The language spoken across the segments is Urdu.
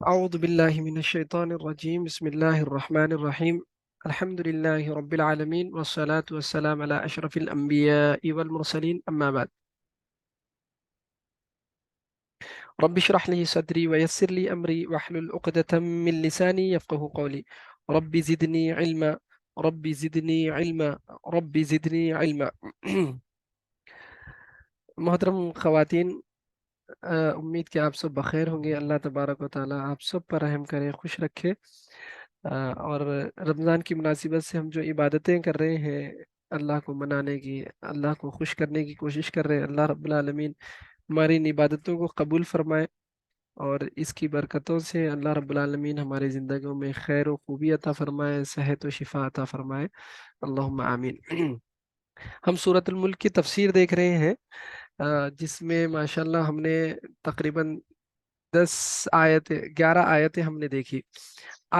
أعوذ بالله من الشيطان الرجيم بسم الله الرحمن الرحيم الحمد لله رب العالمين والصلاة والسلام على أشرف الأنبياء والمرسلين أما بعد رب اشرح لي صدري ويسر لي أمري واحلل عقدة من لساني يفقه قولي رب زدني علما رب زدني علما رب زدني علما محترم خواتین، امید کہ آپ سب بخیر ہوں گے۔ اللہ تبارک و تعالی آپ سب پر رحم کرے، خوش رکھے۔ اور رمضان کی مناسبت سے ہم جو عبادتیں کر رہے ہیں اللہ کو منانے کی، اللہ کو خوش کرنے کی کوشش کر رہے ہیں، اللہ رب العالمین ہماری ان عبادتوں کو قبول فرمائے، اور اس کی برکتوں سے اللہ رب العالمین ہماری زندگیوں میں خیر و خوبی عطا فرمائے، صحت و شفا عطا فرمائے، اللہم آمین۔ ہم سورۃ الملک کی تفسیر دیکھ رہے ہیں، جس میں ماشاءاللہ ہم نے تقریباً 11 آیتیں ہم نے دیکھی۔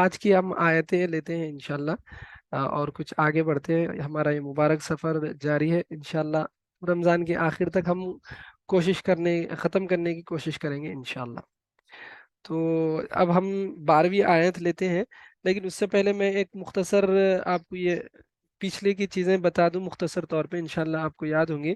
آج کی ہم آیتیں لیتے ہیں انشاءاللہ، اور کچھ آگے بڑھتے ہیں۔ ہمارا یہ مبارک سفر جاری ہے انشاءاللہ، رمضان کے آخر تک ہم ختم کرنے کی کوشش کریں گے انشاءاللہ۔ تو اب ہم 12ویں آیت لیتے ہیں، لیکن اس سے پہلے میں ایک مختصر آپ کو یہ پچھلے کی چیزیں بتا دوں مختصر طور پہ، انشاءاللہ آپ کو یاد ہوں گی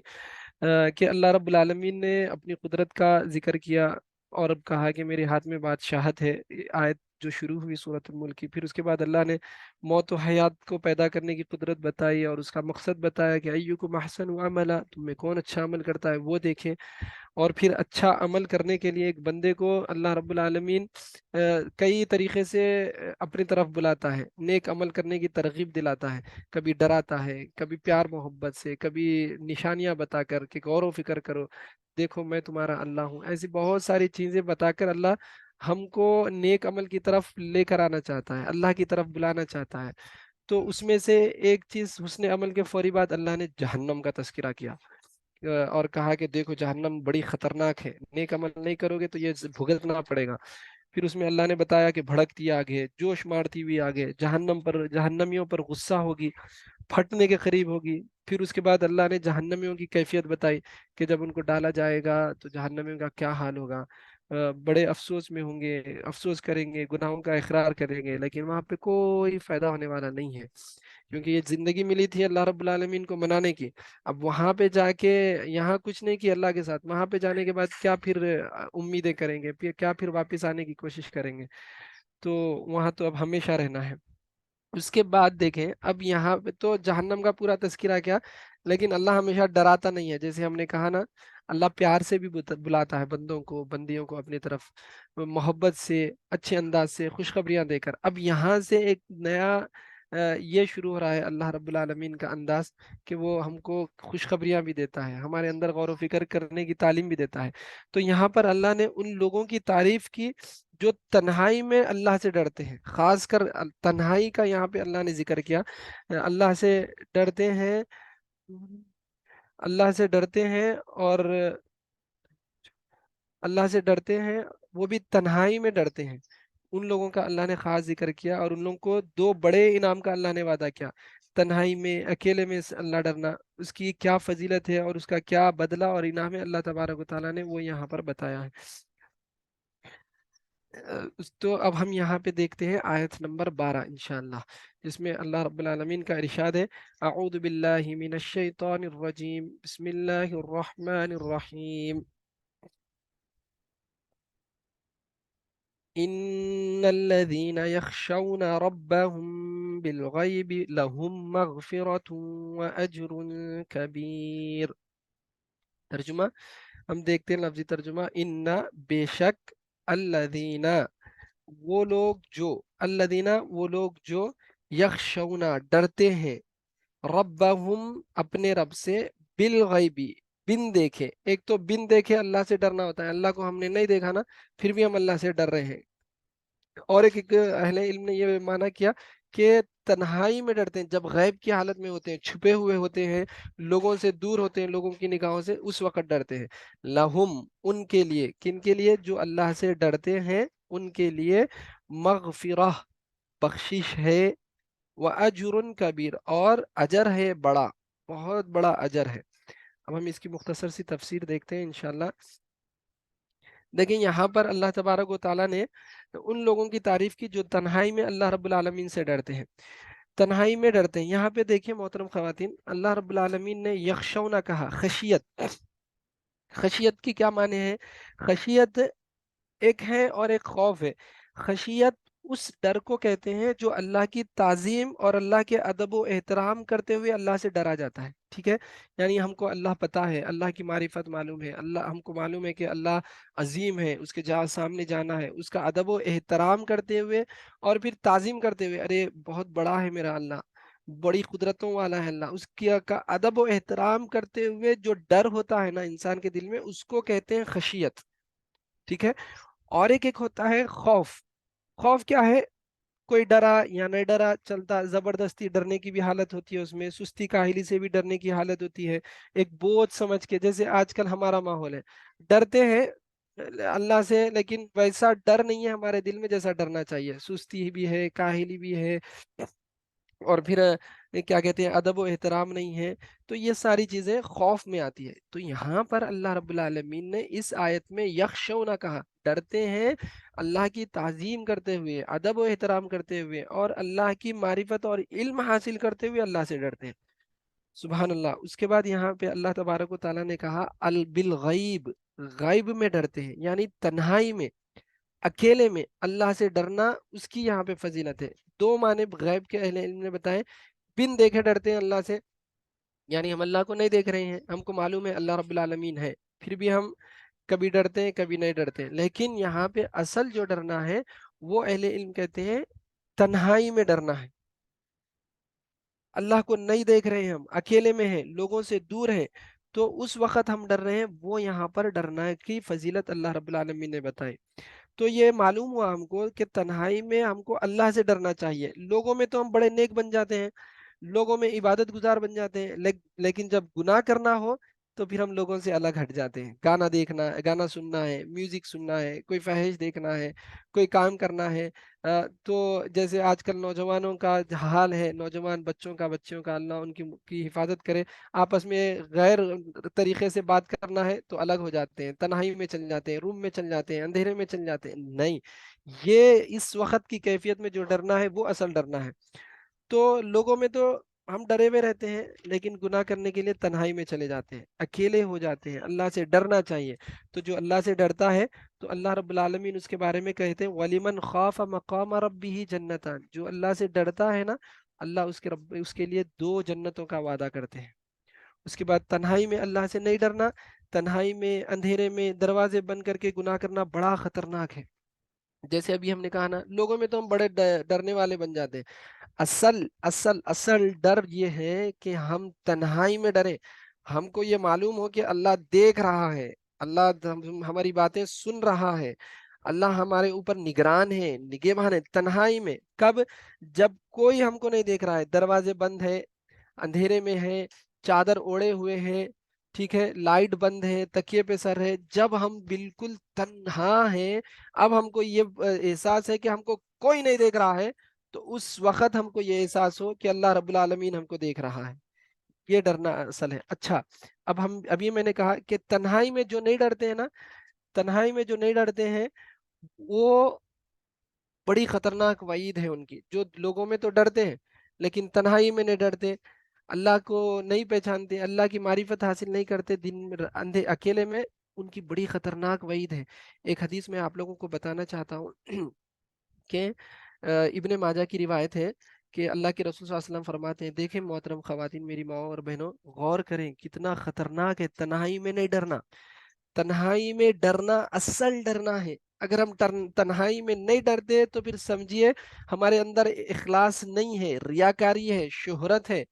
کہ اللہ رب العالمین نے اپنی قدرت کا ذکر کیا، اور اب کہا کہ میرے ہاتھ میں بادشاہت ہے۔ یہ آیت جو شروع ہوئی سورۃ الملک کی، پھر اس کے بعد اللہ نے موت و حیات کو پیدا کرنے کی قدرت بتائی، اور اس کا مقصد بتایا کہ ایکم احسن عملا، تم میں کون اچھا عمل کرتا ہے وہ دیکھیں۔ اور پھر اچھا عمل کرنے کے لیے ایک بندے کو اللہ رب العالمین کئی طریقے سے اپنی طرف بلاتا ہے، نیک عمل کرنے کی ترغیب دلاتا ہے، کبھی ڈراتا ہے، کبھی پیار محبت سے، کبھی نشانیاں بتا کر کہ غور و فکر کرو، دیکھو میں تمہارا اللہ ہوں۔ ایسی بہت ساری چیزیں بتا کر اللہ ہم کو نیک عمل کی طرف لے کر آنا چاہتا ہے، اللہ کی طرف بلانا چاہتا ہے۔ تو اس میں سے ایک چیز، حسن عمل کے فوری بعد اللہ نے جہنم کا تذکرہ کیا، اور کہا کہ دیکھو جہنم بڑی خطرناک ہے، نیک عمل نہیں کرو گے تو یہ بھگتنا پڑے گا۔ پھر اس میں اللہ نے بتایا کہ بھڑکتی آگ ہے، جوش مارتی ہوئی آگ ہے، جہنمیوں پر غصہ ہوگی، پھٹنے کے قریب ہوگی۔ پھر اس کے بعد اللہ نے جہنمیوں کی کیفیت بتائی کہ جب ان کو ڈالا جائے گا تو جہنمیوں کا کیا حال ہوگا۔ بڑے افسوس میں ہوں گے، افسوس کریں گے، گناہوں کا اقرار کریں گے، لیکن وہاں پہ کوئی فائدہ ہونے والا نہیں ہے، کیونکہ یہ زندگی ملی تھی اللہ رب العالمین کو منانے کی۔ اب وہاں پہ جا کے یہاں کچھ نہیں کیا اللہ کے ساتھ، وہاں پہ جانے کے بعد کیا پھر امیدیں کریں گے، کیا پھر واپس آنے کی کوشش کریں گے؟ تو وہاں تو اب ہمیشہ رہنا ہے۔ اس کے بعد دیکھیں، اب یہاں پہ تو جہنم کا پورا تذکرہ کیا، لیکن اللہ ہمیشہ ڈراتا نہیں ہے، جیسے ہم نے کہا نا، اللہ پیار سے بھی بلاتا ہے بندوں کو، بندیوں کو اپنی طرف، محبت سے، اچھے انداز سے، خوشخبریاں دے کر۔ اب یہاں سے ایک نیا یہ شروع ہو رہا ہے اللہ رب العالمین کا انداز، کہ وہ ہم کو خوشخبریاں بھی دیتا ہے، ہمارے اندر غور و فکر کرنے کی تعلیم بھی دیتا ہے۔ تو یہاں پر اللہ نے ان لوگوں کی تعریف کی جو تنہائی میں اللہ سے ڈرتے ہیں، خاص کر تنہائی کا یہاں پہ اللہ نے ذکر کیا۔ اللہ سے ڈرتے ہیں، اللہ سے ڈرتے ہیں، اور اللہ سے ڈرتے ہیں، وہ بھی تنہائی میں ڈرتے ہیں، ان لوگوں کا اللہ نے خاص ذکر کیا، اور ان لوگوں کو دو بڑے انعام کا اللہ نے وعدہ کیا۔ تنہائی میں، اکیلے میں سے اللہ ڈرنا، اس کی کیا فضیلت ہے اور اس کا کیا بدلہ اور انعام ہے، اللہ تبارک و تعالیٰ نے وہ یہاں پر بتایا ہے۔ تو اب ہم یہاں پہ دیکھتے ہیں آیت نمبر 12 انشاءاللہ، جس میں اللہ رب العالمین کا ارشاد ہے: اعوذ باللہ من الشیطان الرجیم، بسم اللہ الرحمن الرحیم، ان الذین یخشون ربهم بالغیب لهم مغفرۃ واجر کبیر۔ ترجمہ ہم دیکھتے ہیں، لفظی ترجمہ: ان بے شک، الذین وہ لوگ جو یخشونا ڈرتے ہیں، ربہم اپنے رب سے، بالغیبی بن دیکھے۔ ایک تو بن دیکھے اللہ سے ڈرنا ہوتا ہے، اللہ کو ہم نے نہیں دیکھا نا، پھر بھی ہم اللہ سے ڈر رہے ہیں۔ اور ایک اہل علم نے یہ معنی کیا کہ تنہائی میں ڈرتے ہیں، جب غیب کی حالت میں ہوتے ہیں، چھپے ہوئے ہوتے ہیں، لوگوں سے دور ہوتے ہیں، لوگوں کی نگاہوں سے، اس وقت ڈرتے ہیں۔ لہم ان کے لیے، کن کے لیے؟ جو اللہ سے ڈرتے ہیں ان کے لیے، مغفرہ بخشش ہے، وَأَجْرٌ کبیر اور اجر ہے بڑا، بہت بڑا اجر ہے۔ اب ہم اس کی مختصر سی تفسیر دیکھتے ہیں انشاءاللہ۔ دیکھیں یہاں پر اللہ تبارک و تعالیٰ نے ان لوگوں کی تعریف کی جو تنہائی میں اللہ رب العالمین سے ڈرتے ہیں، تنہائی میں ڈرتے ہیں۔ یہاں پہ دیکھیں محترم خواتین، اللہ رب العالمین نے یخشونا کہا، خشیت، خشیت کی کیا معنی ہے؟ خشیت ایک ہے اور ایک خوف ہے۔ خشیت اس ڈر کو کہتے ہیں جو اللہ کی تعظیم اور اللہ کے ادب و احترام کرتے ہوئے اللہ سے ڈرا جاتا ہے، ٹھیک ہے؟ یعنی ہم کو اللہ پتہ ہے، اللہ کی معرفت معلوم ہے، اللہ ہم کو معلوم ہے کہ اللہ عظیم ہے، اس کے سامنے جانا ہے، اس کا ادب و احترام کرتے ہوئے اور پھر تعظیم کرتے ہوئے، ارے بہت بڑا ہے میرا اللہ، بڑی قدرتوں والا ہے اللہ، اس کا ادب و احترام کرتے ہوئے جو ڈر ہوتا ہے نا انسان کے دل میں، اس کو کہتے ہیں خشیت، ٹھیک ہے؟ اور ایک ہوتا ہے خوف۔ خوف کیا ہے؟ کوئی ڈرا یا نہیں ڈرا چلتا، زبردستی ڈرنے کی بھی حالت ہوتی ہے، اس میں سستی کاہلی سے بھی ڈرنے کی حالت ہوتی ہے، ایک بوجھ سمجھ کے، جیسے آج کل ہمارا ماحول ہے، ڈرتے ہیں اللہ سے لیکن ویسا ڈر نہیں ہے ہمارے دل میں جیسا ڈرنا چاہیے، سستی بھی ہے، کاہلی بھی ہے، اور پھر کیا کہتے ہیں، ادب و احترام نہیں ہے، تو یہ ساری چیزیں خوف میں آتی ہے۔ تو یہاں پر اللہ رب العالمین نے اس آیت میں یخشونا کہا، ڈرتے ہیں اللہ کی تعظیم کرتے ہوئے، ادب و احترام کرتے ہوئے اور اللہ کی معرفت اور علم حاصل کرتے ہوئے اللہ سے ڈرتے ہیں، سبحان اللہ۔ اس کے بعد یہاں پہ اللہ تبارک و تعالیٰ نے کہا بالغیب، غیب میں ڈرتے ہیں، یعنی تنہائی میں، اکیلے میں اللہ سے ڈرنا، اس کی یہاں پہ فضیلت ہے۔ دو معنی غیب کے اہل علم نے بتائے، بن دیکھے ڈرتے ہیں اللہ سے، یعنی ہم اللہ کو نہیں دیکھ رہے ہیں، ہم کو معلوم ہے اللہ رب العالمین ہے، پھر بھی ہم کبھی ڈرتے ہیں کبھی نہیں ڈرتے ہیں۔ لیکن یہاں پہ اصل جو ڈرنا ہے وہ اہل علم کہتے ہیں تنہائی میں ڈرنا ہے، اللہ کو نہیں دیکھ رہے ہیں، ہم اکیلے میں ہیں، لوگوں سے دور ہیں، تو اس وقت ہم ڈر رہے ہیں، وہ یہاں پر ڈرنا کی فضیلت اللہ رب العالمین نے بتائی۔ تو یہ معلوم ہوا ہم کو کہ تنہائی میں ہم کو اللہ سے ڈرنا چاہیے، لوگوں میں تو ہم بڑے نیک بن جاتے ہیں، لوگوں میں عبادت گزار بن جاتے ہیں، لیکن جب گناہ کرنا ہو تو پھر ہم لوگوں سے الگ ہٹ جاتے ہیں، گانا دیکھنا، گانا سننا ہے، میوزک سننا ہے، کوئی فحش دیکھنا ہے، کوئی کام کرنا ہے، تو جیسے آج کل نوجوانوں کا حال ہے، نوجوان بچوں کا اللہ ان کی حفاظت کرے، آپس میں غیر طریقے سے بات کرنا ہے تو الگ ہو جاتے ہیں، تنہائی میں چل جاتے ہیں، روم میں چل جاتے ہیں، اندھیرے میں چل جاتے ہیں، نہیں، یہ اس وقت کی کیفیت میں جو ڈرنا ہے وہ اصل ڈرنا ہے۔ تو لوگوں میں تو ہم ڈرے ہوئے رہتے ہیں لیکن گناہ کرنے کے لیے تنہائی میں چلے جاتے ہیں، اکیلے ہو جاتے ہیں، اللہ سے ڈرنا چاہیے۔ تو جو اللہ سے ڈرتا ہے تو اللہ رب العالمین اس کے بارے میں کہتے ہیں وَلِمَنْ خَافَ مَقَامَ رَبِّهِ جَنَّتَانِ، جو اللہ سے ڈرتا ہے نا، اللہ اس کے لیے 2 جنتوں کا وعدہ کرتے ہیں۔ اس کے بعد تنہائی میں اللہ سے نہیں ڈرنا، تنہائی میں اندھیرے میں دروازے بند کر کے گناہ کرنا بڑا خطرناک ہے۔ جیسے ابھی ہم نے کہا نا، لوگوں میں تو ہم بڑے ڈرنے والے بن جاتے ہیں، اصل ڈر یہ ہے کہ ہم تنہائی میں ڈریں، ہم کو یہ معلوم ہو کہ اللہ دیکھ رہا ہے، اللہ ہماری باتیں سن رہا ہے، اللہ ہمارے اوپر نگران ہے، نگہبان ہے، تنہائی میں کب؟ جب کوئی ہم کو نہیں دیکھ رہا ہے، دروازے بند ہے، اندھیرے میں ہے، چادر اوڑے ہوئے ہیں، ٹھیک ہے، لائٹ بند ہے، تکیے پہ سر ہے، جب ہم بالکل تنہا ہیں، اب ہم کو یہ احساس ہے کہ ہم کو کوئی نہیں دیکھ رہا ہے، تو اس وقت ہم کو یہ احساس ہو کہ اللہ رب العالمین ہم کو دیکھ رہا ہے، یہ ڈرنا اصل ہے۔ اچھا، اب یہ میں نے کہا کہ تنہائی میں جو نہیں ڈرتے ہیں نا، تنہائی میں جو نہیں ڈرتے ہیں وہ بڑی خطرناک وعید ہے ان کی، جو لوگوں میں تو ڈرتے ہیں لیکن تنہائی میں نہیں ڈرتے، اللہ کو نہیں پہچانتے، اللہ کی معرفت حاصل نہیں کرتے، دن میں اندھے اکیلے میں، ان کی بڑی خطرناک وعید ہے۔ ایک حدیث میں آپ لوگوں کو بتانا چاہتا ہوں کہ ابن ماجہ کی روایت ہے کہ اللہ کے رسول صلی اللہ علیہ وسلم فرماتے ہیں، دیکھیں محترم خواتین، میری ماں اور بہنوں، غور کریں کتنا خطرناک ہے تنہائی میں نہیں ڈرنا، تنہائی میں ڈرنا اصل ڈرنا ہے۔ اگر ہم تنہائی میں نہیں ڈرتے تو پھر سمجھیے ہمارے اندر اخلاص نہیں ہے، ریاکاری ہے، شہرت ہے،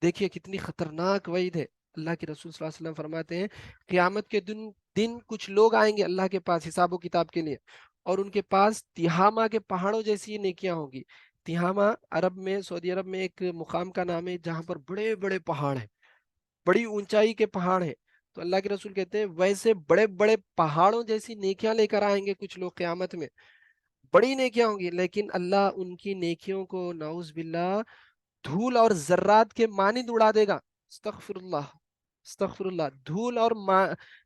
دیکھیے کتنی خطرناک وعید ہے۔ اللہ کے رسول صلی اللہ علیہ وسلم فرماتے ہیں قیامت کے دن کچھ لوگ آئیں گے اللہ کے پاس حساب و کتاب کے لیے، اور ان کے پاس تہامہ کے پہاڑوں جیسی نیکیاں ہوں گی۔ تہامہ عرب میں، سعودی عرب میں ایک مقام کا نام ہے جہاں پر بڑے بڑے پہاڑ ہیں، بڑی اونچائی کے پہاڑ ہیں، تو اللہ کے رسول کہتے ہیں ویسے بڑے بڑے پہاڑوں جیسی نیکیاں لے کر آئیں گے کچھ لوگ قیامت میں، بڑی نیکیاں ہوں گی، لیکن اللہ ان کی نیکیوں کو نعوذ باللہ دھول اور ذرات کے مانند اڑا دے گا، استغفر اللہ، استغفر اللہ، دھول اور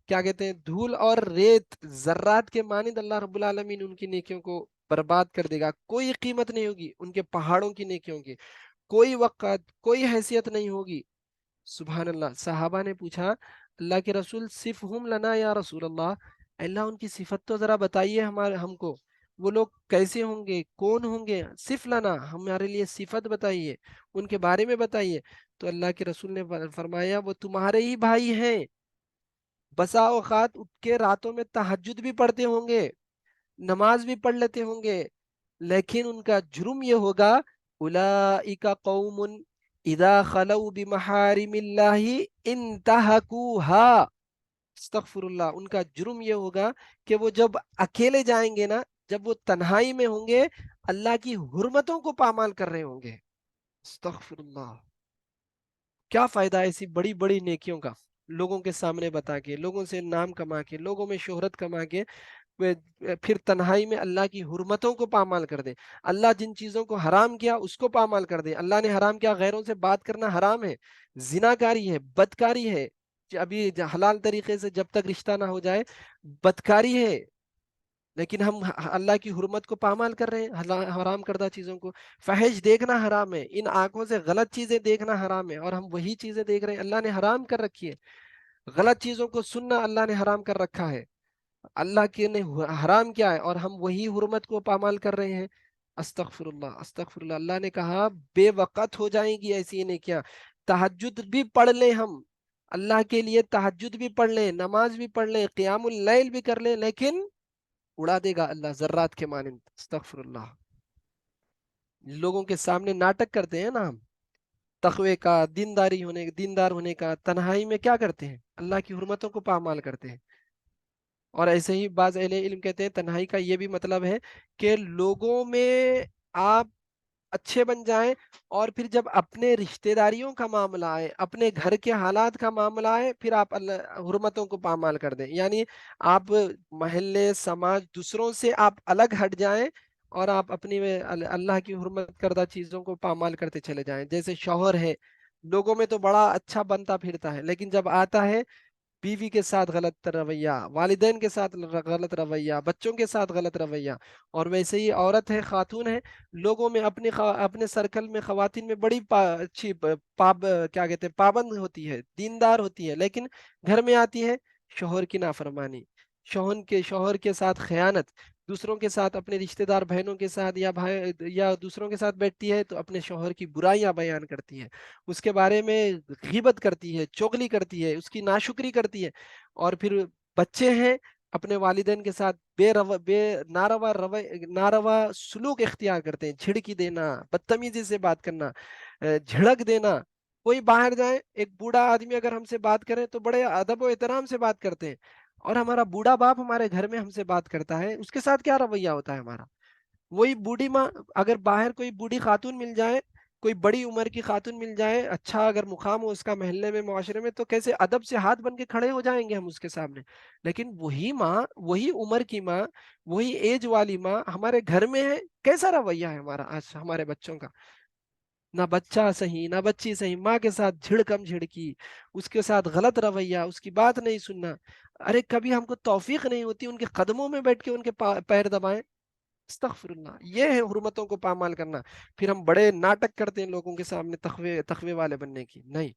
کیا کہتے ہیں، دھول اور ریت ذرات کے مانند اللہ رب العالمین ان کی نیکیوں کو برباد کر دے گا، کوئی قیمت نہیں ہوگی ان کے پہاڑوں کی نیکیوں کی، کوئی وقت کوئی حیثیت نہیں ہوگی۔ سبحان اللہ، صحابہ نے پوچھا اللہ کے رسول صفہم لنا یا رسول اللہ، اللہ ان کی صفت تو ذرا بتائیے ہمارے ہم کو، وہ لوگ کیسے ہوں گے، کون ہوں گے، صف لنا ہمارے لیے صفت بتائیے، ان کے بارے میں بتائیے۔ تو اللہ کے رسول نے فرمایا وہ تمہارے ہی بھائی ہیں، بسا اوقات اٹھ کے راتوں میں تہجد بھی پڑھتے ہوں گے، نماز بھی پڑھ لیتے ہوں گے، لیکن ان کا جرم یہ ہوگا اولئک قوم اذا خلو بمحارم اللہ انتہکوها، استغفر اللہ، ان کا جرم یہ ہوگا کہ وہ جب اکیلے جائیں گے نا، جب وہ تنہائی میں ہوں گے، اللہ کی حرمتوں کو پامال کر رہے ہوں گے۔ استغفر اللہ، کیا فائدہ ہے ایسی بڑی بڑی نیکیوں کا، لوگوں کے سامنے بتا کے، لوگوں سے نام کما کے، لوگوں میں شہرت کما کے، پھر تنہائی میں اللہ کی حرمتوں کو پامال کر دے۔ اللہ جن چیزوں کو حرام کیا اس کو پامال کر دے، اللہ نے حرام کیا، غیروں سے بات کرنا حرام ہے، زناکاری ہے، بدکاری ہے، ابھی حلال طریقے سے جب تک رشتہ نہ ہو جائے بدکاری ہے، لیکن ہم اللہ کی حرمت کو پامال کر رہے ہیں، حرام کردہ چیزوں کو، فحش دیکھنا حرام ہے، ان آنکھوں سے غلط چیزیں دیکھنا حرام ہے، اور ہم وہی چیزیں دیکھ رہے ہیں اللہ نے حرام کر رکھی ہے، غلط چیزوں کو سننا اللہ نے حرام کر رکھا ہے، اللہ کے نے حرام کیا ہے اور ہم وہی حرمت کو پامال کر رہے ہیں۔ استغفر اللہ، استغفر اللہ، اللہ نے کہا بے وقت ہو جائیں گی ایسی نیکیاں، تہجد بھی پڑھ لیں ہم، اللہ کے لیے تہجد بھی پڑھ لیں، نماز بھی پڑھ لیں، قیام اللیل بھی کر لیں، لیکن اڑا دے گا اللہ ذرات کے مانند۔ استغفر اللہ، لوگوں کے سامنے ناٹک کرتے ہیں نا ہم، تقوی کا، دیندار ہونے کا، تنہائی میں کیا کرتے ہیں، اللہ کی حرمتوں کو پامال کرتے ہیں۔ اور ایسے ہی بعض اہل علم کہتے ہیں تنہائی کا یہ بھی مطلب ہے کہ لوگوں میں آپ اچھے بن جائیں، اور پھر جب اپنے رشتہ داریوں کا معاملہ آئے، اپنے گھر کے حالات کا معاملہ آئے، پھر آپ اللہ حرمتوں کو پامال کر دیں، یعنی آپ محلے سماج دوسروں سے آپ الگ ہٹ جائیں، اور آپ اپنی اللہ کی حرمت کردہ چیزوں کو پامال کرتے چلے جائیں۔ جیسے شوہر ہے، لوگوں میں تو بڑا اچھا بنتا پھرتا ہے، لیکن جب آتا ہے بیوی کے ساتھ غلط رویہ، والدین کے ساتھ غلط رویہ، بچوں کے ساتھ غلط رویہ، اور ویسے ہی عورت ہے، خاتون ہے، لوگوں میں اپنے سرکل میں خواتین میں بڑی اچھی کیا کہتے ہیں پابند ہوتی ہے، دیندار ہوتی ہے، لیکن گھر میں آتی ہے شوہر کی نافرمانی، شوہر کے ساتھ خیانت، دوسروں کے ساتھ، اپنے رشتہ دار بہنوں کے ساتھ یا بھائی یا دوسروں کے ساتھ بیٹھتی ہے تو اپنے شوہر کی برائیاں بیان کرتی ہے، اس کے بارے میں غیبت کرتی ہے، چغلی کرتی ہے، اس کی ناشکری کرتی ہے، اور پھر بچے ہیں اپنے والدین کے ساتھ بے ناروا سلوک اختیار کرتے ہیں، جھڑکی دینا، بدتمیزی سے بات کرنا، جھڑک دینا، کوئی باہر جائے ایک بوڑھا آدمی اگر ہم سے بات کرے تو بڑے ادب و احترام سے بات کرتے ہیں، اور ہمارا بوڑھا باپ ہمارے گھر میں ہم سے بات کرتا ہے، اس کے ساتھ کیا رویہ ہوتا ہے ہمارا؟ وہی بوڑھی ماں، اگر باہر کوئی بوڑھی خاتون مل جائے، کوئی بڑی عمر کی خاتون مل جائے، اچھا اگر مقام ہو اس کا محلے میں، معاشرے میں، تو کیسے ادب سے ہاتھ بن کے کھڑے ہو جائیں گے ہم اس کے سامنے، لیکن وہی ماں، وہی عمر کی ماں، وہی ایج والی ماں ہمارے گھر میں ہے، کیسا رویہ ہے ہمارا آج ہمارے بچوں کا؟ نہ بچہ صحیح نہ بچی صحیح، ماں کے ساتھ جھڑکم جھڑکی، اس کے ساتھ غلط رویہ، اس کی بات نہیں سننا، ارے کبھی ہم کو توفیق نہیں ہوتی ان کے قدموں میں بیٹھ کے ان کے پیر دبائیں؟ استغفر اللہ، یہ ہے حرمتوں کو پامال کرنا۔ پھر ہم بڑے ناٹک کرتے ہیں لوگوں کے سامنے تقوی والے بننے کی، نہیں۔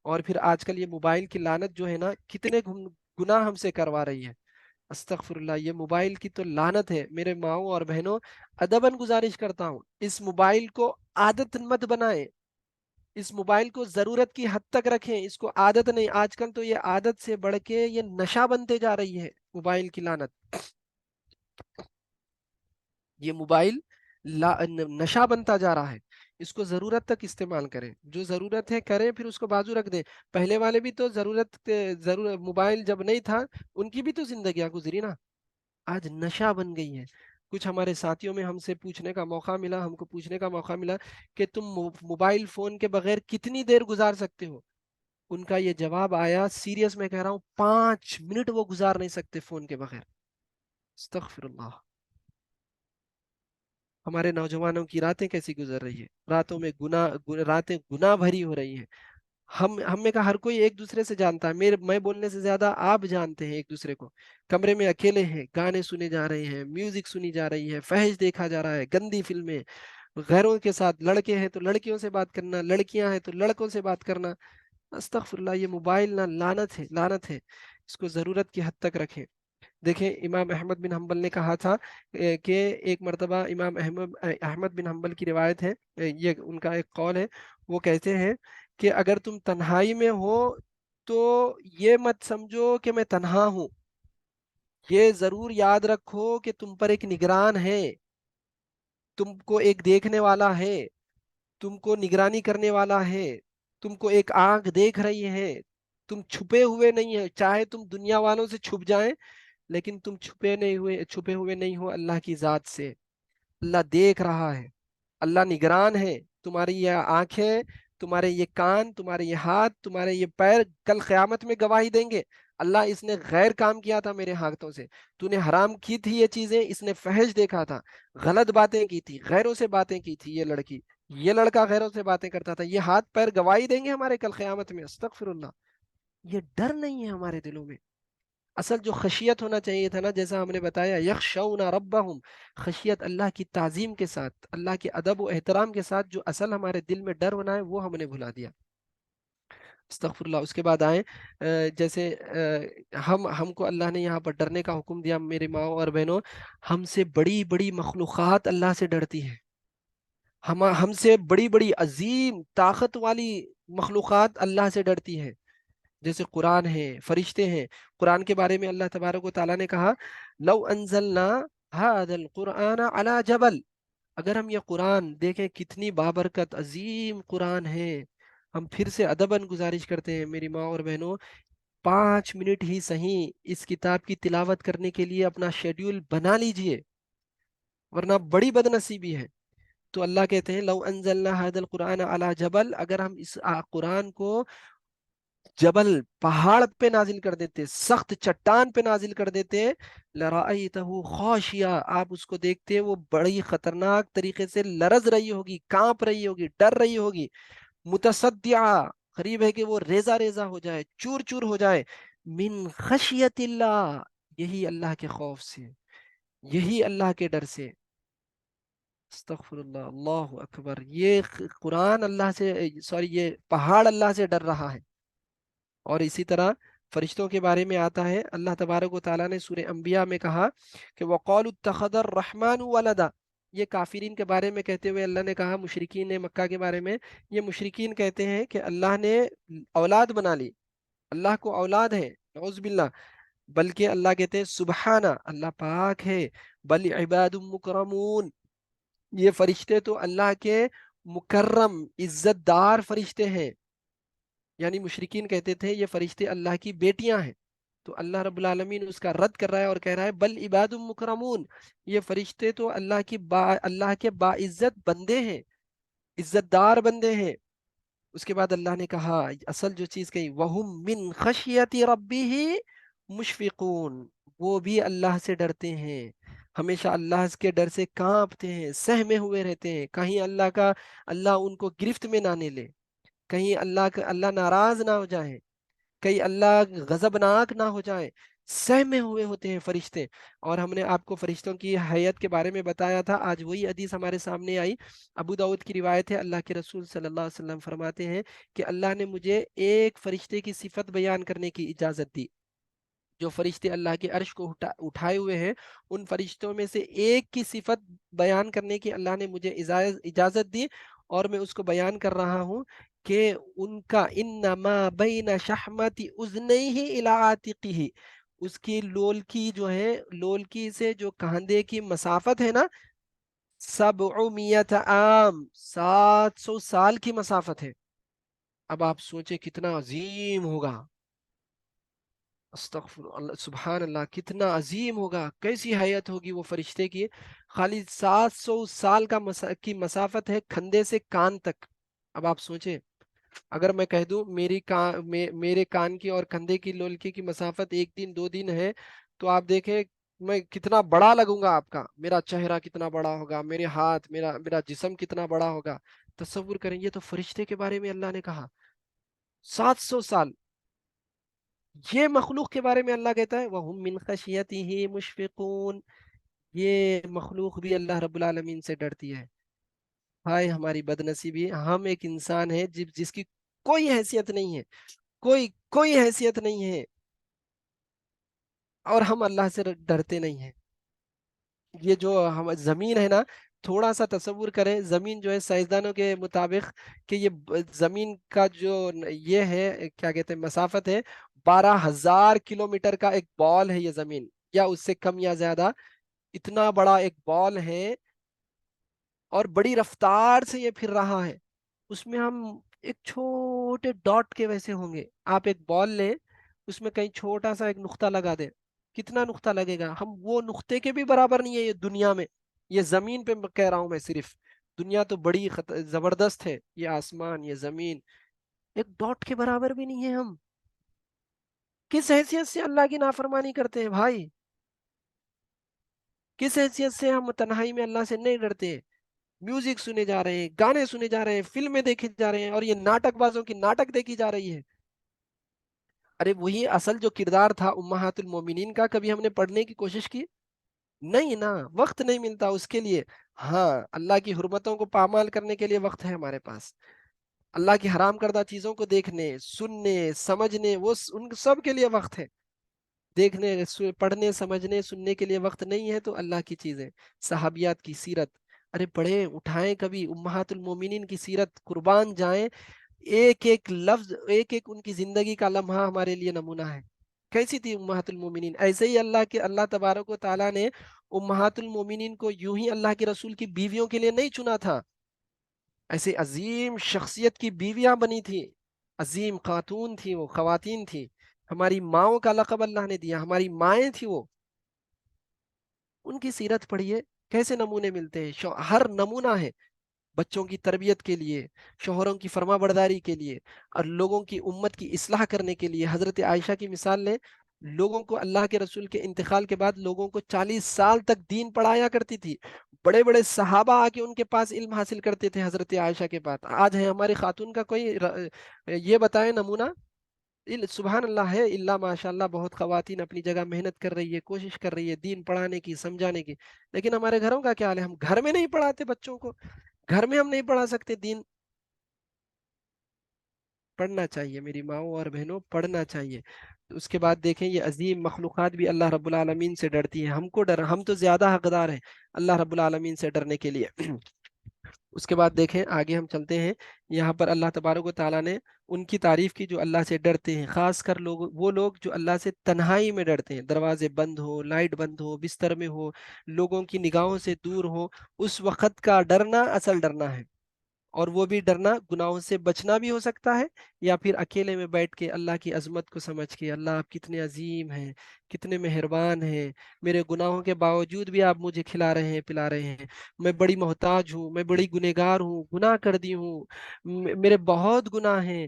اور پھر آج کل یہ موبائل کی لعنت جو ہے نا، کتنے گناہ ہم سے کروا رہی ہے۔ استغفر اللہ، یہ موبائل کی تو لعنت ہے میرے ماؤں اور بہنوں، ادباً گزارش کرتا ہوں اس موبائل کو عادت مت بنائیں، اس موبائل کو ضرورت کی حد تک رکھیں، اس کو عادت نہیں، آج کل تو یہ عادت سے بڑھ کے یہ نشہ بنتے جا رہی ہے موبائل کی لعنت، یہ موبائل نشہ بنتا جا رہا ہے، اس کو ضرورت تک استعمال کریں، جو ضرورت ہے کریں، پھر اس کو بازو رکھ دیں۔ پہلے والے بھی تو ضرورت موبائل جب نہیں تھا ان کی بھی تو زندگیاں گزری نا، آج نشہ بن گئی ہے۔ کچھ ہمارے ساتھیوں میں ہم سے پوچھنے کا موقع ملا، ہم کو پوچھنے کا موقع ملا کہ تم موبائل فون کے بغیر کتنی دیر گزار سکتے ہو؟ ان کا یہ جواب آیا، سیریس میں کہہ رہا ہوں، 5 منٹ وہ گزار نہیں سکتے فون کے بغیر۔ استغفر اللہ، ہمارے نوجوانوں کی راتیں کیسی گزر رہی ہے، راتوں میں راتیں گناہ بھری ہو رہی ہیں، ہم میں کا ہر کوئی ایک دوسرے سے جانتا ہے، میں بولنے سے زیادہ آپ جانتے ہیں ایک دوسرے کو۔ کمرے میں اکیلے ہیں، گانے سنے جا رہے ہیں، میوزک سنی جا رہی ہے، فحش دیکھا جا رہا ہے، گندی فلمیں، غیروں کے ساتھ، لڑکے ہیں تو لڑکیوں سے بات کرنا، لڑکیاں ہیں تو لڑکوں سے بات کرنا۔ استغفر اللہ، یہ موبائل نا لعنت ہے، لعنت ہے، اس کو ضرورت کی حد تک رکھیں۔ دیکھیں امام احمد بن حنبل نے کہا تھا کہ ایک مرتبہ امام احمد بن حنبل کی روایت ہے، یہ ان کا ایک قول ہے، وہ کہتے ہیں کہ اگر تم تنہائی میں ہو تو یہ مت سمجھو کہ میں تنہا ہوں، یہ ضرور یاد رکھو کہ تم پر ایک نگران ہے، تم کو ایک دیکھنے والا ہے، تم کو نگرانی کرنے والا ہے، تم کو ایک آنکھ دیکھ رہی ہے، تم چھپے ہوئے نہیں ہے، چاہے تم دنیا والوں سے چھپ جائیں لیکن تم چھپے ہوئے نہیں ہو اللہ کی ذات سے۔ اللہ دیکھ رہا ہے، اللہ نگران ہے، تمہاری یہ آنکھیں، تمہارے یہ کان، تمہارے یہ ہاتھ، تمہارے یہ پیر کل قیامت میں گواہی دیں گے۔ اللہ اس نے غیر کام کیا تھا میرے ہاتھوں سے، تو نے حرام کی تھی یہ چیزیں، اس نے فحش دیکھا تھا، غلط باتیں کی تھی، غیروں سے باتیں کی تھی، یہ لڑکی، یہ لڑکا غیروں سے باتیں کرتا تھا، یہ ہاتھ پیر گواہی دیں گے ہمارے کل قیامت میں۔ استغفر اللہ، یہ ڈر نہیں ہے ہمارے دلوں میں۔ اصل جو خشیت ہونا چاہیے تھا نا، جیسا ہم نے بتایا، یخشون ربہم، خشیت اللہ کی تعظیم کے ساتھ، اللہ کے ادب و احترام کے ساتھ، جو اصل ہمارے دل میں ڈر ہونا ہے وہ ہم نے بھلا دیا۔ استغفر اللہ۔ اس کے بعد آئیں، جیسے ہم کو اللہ نے یہاں پر ڈرنے کا حکم دیا، میرے ماں اور بہنوں، ہم سے بڑی بڑی مخلوقات اللہ سے ڈرتی ہے، ہم سے بڑی بڑی عظیم طاقت والی مخلوقات اللہ سے ڈرتی ہے، جیسے قرآن ہے، فرشتے ہیں۔ قرآن کے بارے میں اللہ تبارک و تعالیٰ نے کہا، لو انزلنا هذا القرآن على جبل، اگر ہم یہ قرآن دیکھیں کتنی بابرکت عظیم قرآن ہے، ہم پھر سے ادباً گزارش کرتے ہیں میری ماں اور بہنوں، 5 منٹ ہی صحیح اس کتاب کی تلاوت کرنے کے لیے اپنا شیڈیول بنا لیجئے، ورنہ بڑی بد نصیبی ہے۔ تو اللہ کہتے ہیں لو انزلنا هذا القرآن على جبل، اگر ہم اس قرآن کو جبل، پہاڑ پہ نازل کر دیتے، سخت چٹان پہ نازل کر دیتے، لرأیتہ خاشعا، آپ اس کو دیکھتے وہ بڑی خطرناک طریقے سے لرز رہی ہوگی، کانپ رہی ہوگی، ڈر رہی ہوگی، متصدعا، قریب ہے کہ وہ ریزہ ریزہ ہو جائے، چور چور ہو جائے، من خشیت اللہ، یہی اللہ کے خوف سے، یہی اللہ کے ڈر سے۔ استغفر اللہ، اللہ اکبر، یہ قرآن اللہ سے، سوری، یہ پہاڑ اللہ سے ڈر رہا ہے۔ اور اسی طرح فرشتوں کے بارے میں آتا ہے، اللہ تبارک و تعالیٰ نے سورہ انبیاء میں کہا کہ وَقَالُوا اتَّخَذَ الرَّحْمَنُ وَلَدًا، یہ کافرین کے بارے میں کہتے ہوئے اللہ نے کہا، مشرکین مکہ کے بارے میں، یہ مشرکین کہتے ہیں کہ اللہ نے اولاد بنا لی، اللہ کو اولاد ہے، نعوذ باللہ۔ بلکہ اللہ کہتے ہیں سبحانہ، اللہ پاک ہے، بل عباد مکرمون، یہ فرشتے تو اللہ کے مکرم عزت دار فرشتے ہیں۔ یعنی مشرکین کہتے تھے یہ فرشتے اللہ کی بیٹیاں ہیں، تو اللہ رب العالمین اس کا رد کر رہا ہے اور کہہ رہا ہے بل عباد مکرمون، یہ فرشتے تو اللہ کے باعزت بندے ہیں، عزت دار بندے ہیں۔ اس کے بعد اللہ نے کہا اصل جو چیز کہی، وَهُم مِّن خَشْيَةِ رَبِّهِ مُشْفِقُونَ، وہ بھی اللہ سے ڈرتے ہیں، ہمیشہ اللہ کے ڈر سے کانپتے ہیں، سہمے ہوئے رہتے ہیں، کہیں اللہ ان کو گرفت میں نہ لے، کہیں اللہ ناراض نہ ہو جائے، کہیں اللہ غضبناک نہ ہو جائے، سہمے ہوئے ہوتے ہیں فرشتے۔ اور ہم نے آپ کو فرشتوں کی حیت کے بارے میں بتایا تھا، آج وہی حدیث ہمارے سامنے آئی، ابو داؤد کی روایت ہے، اللہ کے رسول صلی اللہ علیہ وسلم فرماتے ہیں کہ اللہ نے مجھے ایک فرشتے کی صفت بیان کرنے کی اجازت دی، جو فرشتے اللہ کے عرش کو اٹھائے ہوئے ہیں، ان فرشتوں میں سے ایک کی صفت بیان کرنے کی اللہ نے مجھے اجازت دی، اور میں اس کو بیان کر رہا ہوں کہ ان کا انما بین شحمت اذنیہ الی عاتقہ، اس کی لولکی جو ہے، لولکی سے جو کاندھے کی مسافت ہے نا، 700 عام، 700 سال کی مسافت ہے۔ اب آپ سوچیں کتنا عظیم ہوگا، استغفر اللہ، سبحان اللہ، کتنا عظیم ہوگا، کیسی حیت ہوگی وہ فرشتے کی، خالی 700 سال کی مسافت ہے کندھے سے کان تک۔ اب آپ سوچیں، اگر میں کہہ دوں میرے کان کی اور کندھے کی لولکی کی مسافت 1 دن 2 دن ہے، تو آپ دیکھیں میں کتنا بڑا لگوں گا، آپ کا میرا چہرہ کتنا بڑا ہوگا، میرے ہاتھ، میرا جسم کتنا بڑا ہوگا۔ تصور کریں، یہ تو فرشتے کے بارے میں اللہ نے کہا، 700 سال. یہ مخلوق کے بارے میں اللہ کہتا ہے وَهُم مِّن خَشْيَتِهِ مُشْفِقُونَ. یہ مخلوق بھی اللہ رب العالمین سے ڈرتی ہے. ہائے ہماری بد نصیبی، ہم ایک انسان ہے جس کی کوئی حیثیت نہیں ہے، کوئی کوئی حیثیت نہیں ہے، اور ہم اللہ سے ڈرتے نہیں ہیں. یہ جو ہم زمین ہے نا، تھوڑا سا تصور کریں، زمین جو ہے سائنسدانوں کے مطابق کہ یہ زمین کا جو یہ ہے کیا کہتے ہیں مسافت ہے، 12,000 کلومیٹر کا ایک بال ہے یہ زمین، یا اس سے کم یا زیادہ. اتنا بڑا ایک بال ہے، اور بڑی رفتار سے یہ پھر رہا ہے. اس میں ہم ایک چھوٹے ڈاٹ کے ویسے ہوں گے. آپ ایک بال لیں، اس میں کہیں چھوٹا سا ایک نقطہ لگا دیں، کتنا نقطہ لگے گا؟ ہم وہ نقطے کے بھی برابر نہیں ہے یہ دنیا میں. یہ زمین پہ کہہ رہا ہوں میں صرف. دنیا تو بڑی زبردست ہے، یہ آسمان یہ زمین ایک ڈاٹ کے برابر بھی نہیں ہے. ہم کس حیثیت سے اللہ کی نافرمانی کرتے ہیں بھائی؟ کس حیثیت سے ہم تنہائی میں اللہ سے نہیں ڈرتے؟ میوزک سنے جا رہے ہیں، گانے سنے جا رہے ہیں، فلمیں دیکھے جا رہے ہیں، اور یہ ناٹک بازوں کی ناٹک دیکھی جا رہی ہے. ارے وہی اصل جو کردار تھا امہات المومنین کا، کبھی ہم نے پڑھنے کی کوشش کی؟ نہیں نا، وقت نہیں ملتا اس کے لیے. ہاں، اللہ کی حرمتوں کو پامال کرنے کے لیے وقت ہے ہمارے پاس. اللہ کی حرام کردہ چیزوں کو دیکھنے، سننے، سمجھنے، وہ ان سب کے لیے وقت ہے. دیکھنے، پڑھنے، سمجھنے، سننے کے لیے وقت نہیں ہے تو اللہ کی چیزیں. صحابیات کی سیرت، ارے پڑھیں اٹھائیں کبھی امہات المومنین کی سیرت، قربان جائیں. ایک ایک لفظ، ایک ایک ان کی زندگی کا لمحہ ہمارے لیے نمونہ ہے. کیسی تھی امہات المومنین؟ ایسے ہی اللہ تبارک و تعالیٰ نے امہات المومنین کو یوں ہی اللہ کے رسول کی بیویوں کے لیے نہیں چنا تھا. ایسے عظیم شخصیت کی بیویاں بنی تھی، عظیم خاتون تھی، وہ خواتین تھی. ہماری ماؤں کا لقب اللہ نے دیا، ہماری مائیں تھی وہ. ان کی سیرت پڑھیے، کیسے نمونے ملتے ہیں. ہر نمونہ ہے بچوں کی تربیت کے لیے، شوہروں کی فرما برداری کے لیے، اور لوگوں کی امت کی اصلاح کرنے کے لیے. حضرت عائشہ کی مثال لیں، لوگوں کو اللہ کے رسول کے انتقال کے بعد لوگوں کو 40 سال تک دین پڑھایا کرتی تھی. بڑے بڑے صحابہ آ کے ان کے پاس علم حاصل کرتے تھے حضرت عائشہ کے پاس. آج ہے ہماری خاتون کا کوئی یہ بتائے نمونہ؟ سبحان اللہ ہے، اللہ ماشاء اللہ بہت خواتین اپنی جگہ محنت کر رہی ہے، کوشش کر رہی ہے دین پڑھانے کی، سمجھانے کی. لیکن ہمارے گھروں کا کیا حال ہے؟ ہم گھر میں نہیں پڑھاتے بچوں کو، گھر میں ہم نہیں پڑھا سکتے دین. پڑھنا چاہیے میری ماؤں اور بہنوں، پڑھنا چاہیے. اس کے بعد دیکھیں یہ عظیم مخلوقات بھی اللہ رب العالمین سے ڈرتی ہیں. ہم تو زیادہ حقدار ہیں اللہ رب العالمین سے ڈرنے کے لیے. اس کے بعد دیکھیں آگے ہم چلتے ہیں. یہاں پر اللہ تبارک و تعالیٰ نے ان کی تعریف کی جو اللہ سے ڈرتے ہیں، خاص کر وہ لوگ جو اللہ سے تنہائی میں ڈرتے ہیں، دروازے بند ہو، لائٹ بند ہو، بستر میں ہو، لوگوں کی نگاہوں سے دور ہو. اس وقت کا ڈرنا اصل ڈرنا ہے. اور وہ بھی ڈرنا گناہوں سے بچنا بھی ہو سکتا ہے، یا پھر اکیلے میں بیٹھ کے اللہ کی عظمت کو سمجھ کے، اللہ آپ کتنے عظیم ہیں، کتنے مہربان ہیں، میرے گناہوں کے باوجود بھی آپ مجھے کھلا رہے ہیں، پلا رہے ہیں. میں بڑی محتاج ہوں، میں بڑی گنہگار ہوں، گناہ کر دی ہوں، میرے بہت گناہ ہیں.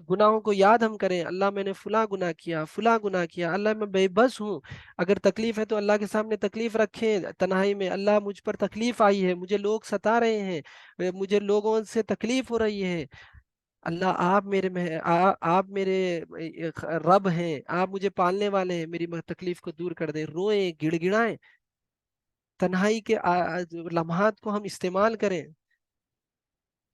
گناہوں کو یاد ہم کریں، اللہ میں نے فلاں گناہ کیا، فلاں گناہ کیا، اللہ میں بے بس ہوں. اگر تکلیف ہے تو اللہ کے سامنے تکلیف رکھیں تنہائی میں، اللہ مجھ پر تکلیف آئی ہے، مجھے لوگ ستا رہے ہیں، مجھے لوگوں سے تکلیف ہو رہی ہے. اللہ آپ میرے رب ہیں، آپ مجھے پالنے والے ہیں، میری تکلیف کو دور کر دیں. روئیں، گڑ گڑائیں، تنہائی کے لمحات کو ہم استعمال کریں.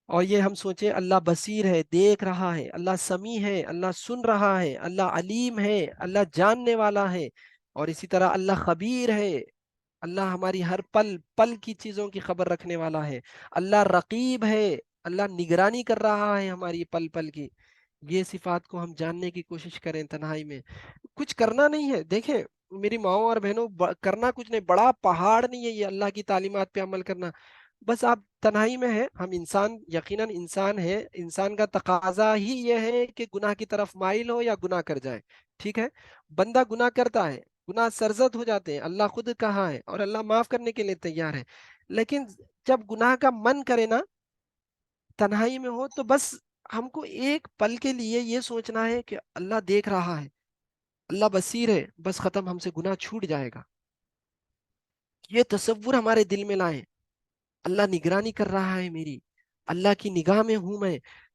اور یہ ہم سوچیں اللہ بصیر ہے، دیکھ رہا ہے، اللہ سمیع ہے، اللہ سن رہا ہے، اللہ علیم ہے، اللہ جاننے والا ہے. اور اسی طرح اللہ خبیر ہے، اللہ ہماری ہر پل پل کی چیزوں کی خبر رکھنے والا ہے. اللہ رقیب ہے، اللہ نگرانی کر رہا ہے ہماری پل پل کی. یہ صفات کو ہم جاننے کی کوشش کریں تنہائی میں. کچھ کرنا نہیں ہے، دیکھیں میری ماؤں اور بہنوں، کرنا کچھ نہیں، بڑا پہاڑ نہیں ہے یہ اللہ کی تعلیمات پہ عمل کرنا. بس آپ تنہائی میں ہیں، ہم انسان یقیناً انسان ہے، انسان کا تقاضا ہی یہ ہے کہ گناہ کی طرف مائل ہو یا گناہ کر جائے. ٹھیک ہے، بندہ گناہ کرتا ہے، گناہ سرزد ہو جاتے ہیں، اللہ خود کہا ہے اور اللہ معاف کرنے کے لیے تیار ہے. لیکن جب گناہ کا من کرے نا، تنہائی میں ہو، تو بس ہم کو ایک پل کے لیے یہ سوچنا ہے کہ اللہ دیکھ رہا ہے، اللہ بصیر ہے، بس ختم، ہم سے گناہ چھوٹ جائے گا. یہ تصور ہمارے دل میں لائیں. اللہ نگرانی کر رہا ہے میری، اللہ کی نگاہ میں ہوں میں.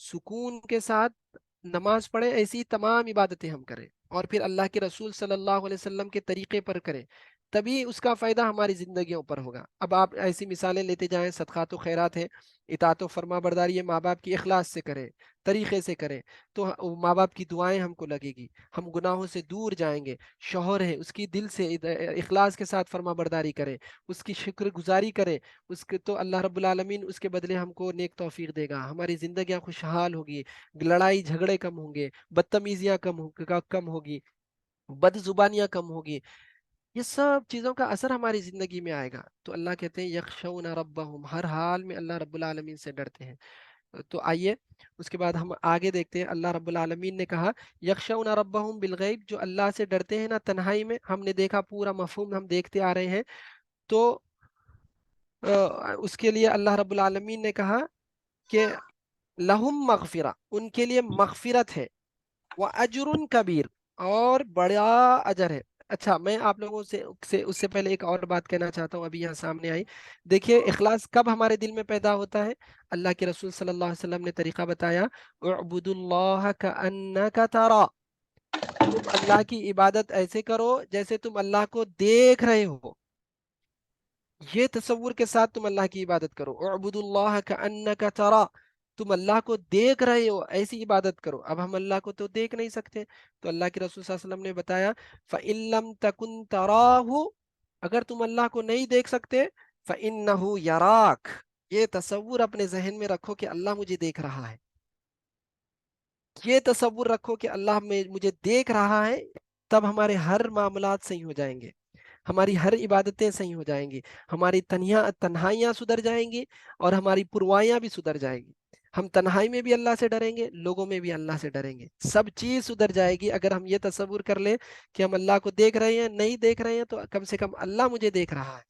سکون کے ساتھ نماز پڑھیں، ایسی تمام عبادتیں ہم کریں اور پھر اللہ کے رسول صلی اللہ علیہ وسلم کے طریقے پر کریں، تبھی اس کا فائدہ ہماری زندگیوں پر ہوگا۔ اب آپ ایسی مثالیں لیتے جائیں، صدقات و خیرات ہے، اطاعت و فرما برداری ہے، ماں باپ کی اخلاص سے کریں، طریقے سے کریں، تو ماں باپ کی دعائیں ہم کو لگے گی، ہم گناہوں سے دور جائیں گے۔ شوہر ہے، اس کی دل سے اخلاص کے ساتھ فرما برداری کریں، اس کی شکر گزاری کریں، اس کے تو اللہ رب العالمین اس کے بدلے ہم کو نیک توفیق دے گا، ہماری زندگیاں خوشحال ہوگی، لڑائی جھگڑے کم ہوں گے، بدتمیزیاں کم ہوگی، بد زبانیاں کم ہوگی، یہ سب چیزوں کا اثر ہماری زندگی میں آئے گا۔ تو اللہ کہتے ہیں یخشون ربہم، ہر حال میں اللہ رب العالمین سے ڈرتے ہیں۔ تو آئیے اس کے بعد ہم آگے دیکھتے ہیں، اللہ رب العالمین نے کہا یخشون ربہم بالغیب، جو اللہ سے ڈرتے ہیں نا تنہائی میں، ہم نے دیکھا پورا مفہوم ہم دیکھتے آ رہے ہیں، تو اس کے لیے اللہ رب العالمین نے کہا کہ لہم مغفرہ، ان کے لیے مغفرت ہے، وَأَجْرٌ کبیر، اور بڑا اجر ہے۔ اچھا، میں آپ لوگوں سے اس سے پہلے ایک اور بات کہنا چاہتا ہوں، ابھی یہاں سامنے آئی۔ دیکھیے اخلاص کب ہمارے دل میں پیدا ہوتا ہے؟ اللہ کے رسول صلی اللہ علیہ وسلم نے طریقہ بتایا، اعبدوا اللہ کأنک ترا، تم اللہ کی عبادت ایسے کرو جیسے تم اللہ کو دیکھ رہے ہو، یہ تصور کے ساتھ تم اللہ کی عبادت کرو، اعبد اللہ کأنک ترا، تم اللہ کو دیکھ رہے ہو ایسی عبادت کرو۔ اب ہم اللہ کو تو دیکھ نہیں سکتے، تو اللہ کے رسول صلی اللہ علیہ وسلم نے بتایا فَإِن لَمْ تَكُنْ تَرَاهُ، اگر تم اللہ کو نہیں دیکھ سکتے، فَإِنَّهُ يَرَاكَ، یہ تصور اپنے ذہن میں رکھو کہ اللہ مجھے دیکھ رہا ہے، یہ تصور رکھو کہ اللہ مجھے دیکھ رہا ہے، تب ہمارے ہر معاملات صحیح ہو جائیں گے، ہماری ہر عبادتیں صحیح ہو جائیں گی، ہماری تنہائیاں سدھر جائیں گی، اور ہماری پروائیاں بھی سدھر جائیں گی۔ ہم تنہائی میں بھی اللہ سے ڈریں گے، لوگوں میں بھی اللہ سے ڈریں گے، سب چیز سدھر جائے گی اگر ہم یہ تصور کر لیں کہ ہم اللہ کو دیکھ رہے ہیں، نہیں دیکھ رہے ہیں تو کم سے کم اللہ مجھے دیکھ رہا ہے،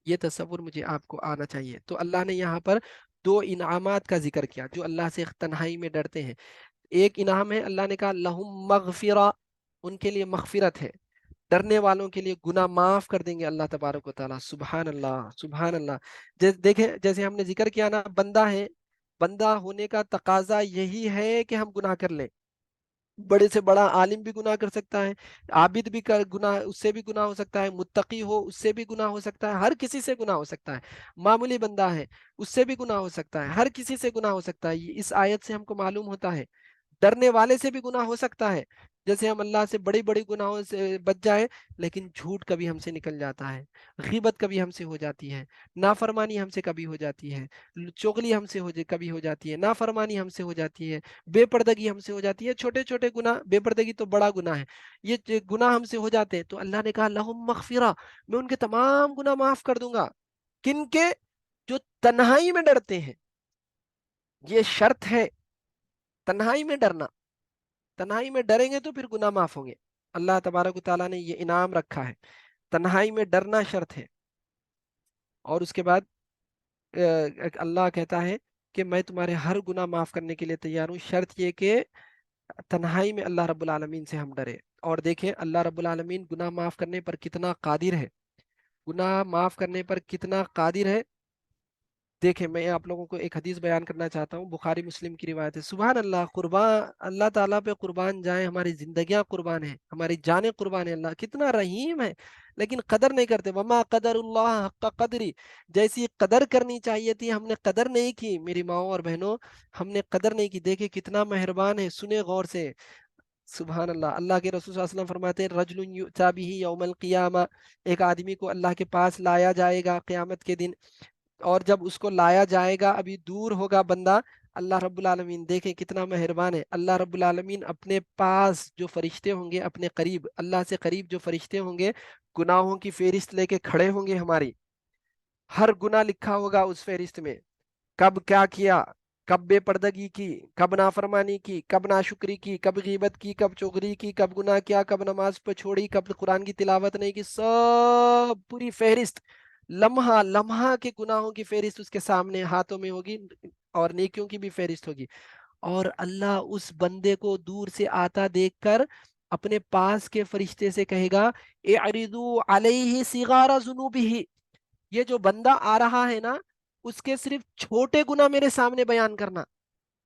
یہ تصور مجھے آپ کو آنا چاہیے۔ تو اللہ نے یہاں پر دو انعامات کا ذکر کیا جو اللہ سے تنہائی میں ڈرتے ہیں۔ ایک انعام ہے، اللہ نے کہا لہم مغفرہ، ان کے لیے مغفرت ہے، ڈرنے والوں کے لیے گناہ معاف کر دیں گے اللہ تبارک و تعالیٰ۔ سبحان اللہ، سبحان اللہ۔ دیکھیں جیسے ہم نے ذکر کیا نا، بندہ ہے، بندہ ہونے کا تقاضا یہی ہے کہ ہم گناہ کر لیں، بڑے سے بڑا عالم بھی گناہ کر سکتا ہے، عابد بھی گناہ، اس سے بھی گناہ ہو سکتا ہے، متقی ہو اس سے بھی گناہ ہو سکتا ہے، ہر کسی سے گناہ ہو سکتا ہے، معمولی بندہ ہے اس سے بھی گناہ ہو سکتا ہے، ہر کسی سے گناہ ہو سکتا ہے۔ اس آیت سے ہم کو معلوم ہوتا ہے ڈرنے والے سے بھی گناہ ہو سکتا ہے، جیسے ہم اللہ سے بڑی بڑی گناہوں سے بچ جائے، لیکن جھوٹ کبھی ہم سے نکل جاتا ہے، غیبت کبھی ہم سے ہو جاتی ہے، نافرمانی ہم سے کبھی ہو جاتی ہے، چغلی ہم سے کبھی ہو جاتی ہے، نافرمانی ہم سے ہو جاتی ہے، بے پردگی ہم سے ہو جاتی ہے، چھوٹے چھوٹے گناہ، بے پردگی تو بڑا گناہ ہے، یہ گناہ ہم سے ہو جاتے ہیں، تو اللہ نے کہا لہم مغفرہ، میں ان کے تمام گناہ معاف کر دوں گا۔ کن کے؟ جو تنہائی میں ڈرتے ہیں، یہ شرط ہے، تنہائی میں ڈرنا، تنہائی میں ڈریں گے تو پھر گناہ معاف ہوں گے۔ اللہ تبارک و تعالیٰ نے یہ انعام رکھا ہے، تنہائی میں ڈرنا شرط ہے۔ اور اس کے بعد اللہ کہتا ہے کہ میں تمہارے ہر گناہ معاف کرنے کے لیے تیار ہوں، شرط یہ کہ تنہائی میں اللہ رب العالمین سے ہم ڈرے۔ اور دیکھیں اللہ رب العالمین گناہ معاف کرنے پر کتنا قادر ہے، گناہ معاف کرنے پر کتنا قادر ہے۔ دیکھیں میں آپ لوگوں کو ایک حدیث بیان کرنا چاہتا ہوں، بخاری مسلم کی روایت ہے، سبحان اللہ، قربان اللہ تعالیٰ پہ قربان جائیں، ہماری زندگیاں قربان ہیں، ہماری جانیں قربان ہیں، اللہ کتنا رحیم ہے، لیکن قدر نہیں کرتے۔ وما قدر اللہ حق قدری، جیسی قدر کرنی چاہیے تھی ہم نے قدر نہیں کی، میری ماؤں اور بہنوں، ہم نے قدر نہیں کی۔ دیکھیں کتنا مہربان ہے، سنے غور سے، سبحان اللہ۔ اللہ کے رسول صلی اللہ علیہ وسلم فرماتے ہیں رجل یؤتی بہ یوم القیامہ، ایک آدمی کو اللہ کے پاس لایا جائے گا قیامت کے دن، اور جب اس کو لایا جائے گا، ابھی دور ہوگا بندہ، اللہ رب العالمین دیکھیں کتنا مہربان ہے، اللہ رب العالمین اپنے پاس جو فرشتے ہوں گے، اپنے قریب، اللہ سے قریب جو فرشتے ہوں گے، گناہوں کی فہرست لے کے کھڑے ہوں گے ہماری، ہر گناہ لکھا ہوگا اس فہرست میں، کب کیا کیا، کب بے پردگی کی، کب نافرمانی کی، کب ناشکری کی، کب غیبت کی، کب چغلی کی، کب گناہ کیا، کب نماز پہ چھوڑی، کب قرآن کی تلاوت نہیں کی، سب پوری فہرست، لمحہ لمحہ کے گناہوں کی فہرست اس کے سامنے ہاتھوں میں ہوگی، اور نیکیوں کی بھی فہرست ہوگی۔ اور اللہ اس بندے کو دور سے آتا دیکھ کر اپنے پاس کے فرشتے سے کہے گا اعرضوا علیہ صغار ذنوبہ، یہ جو بندہ آ رہا ہے نا، اس کے صرف چھوٹے گناہ میرے سامنے بیان کرنا،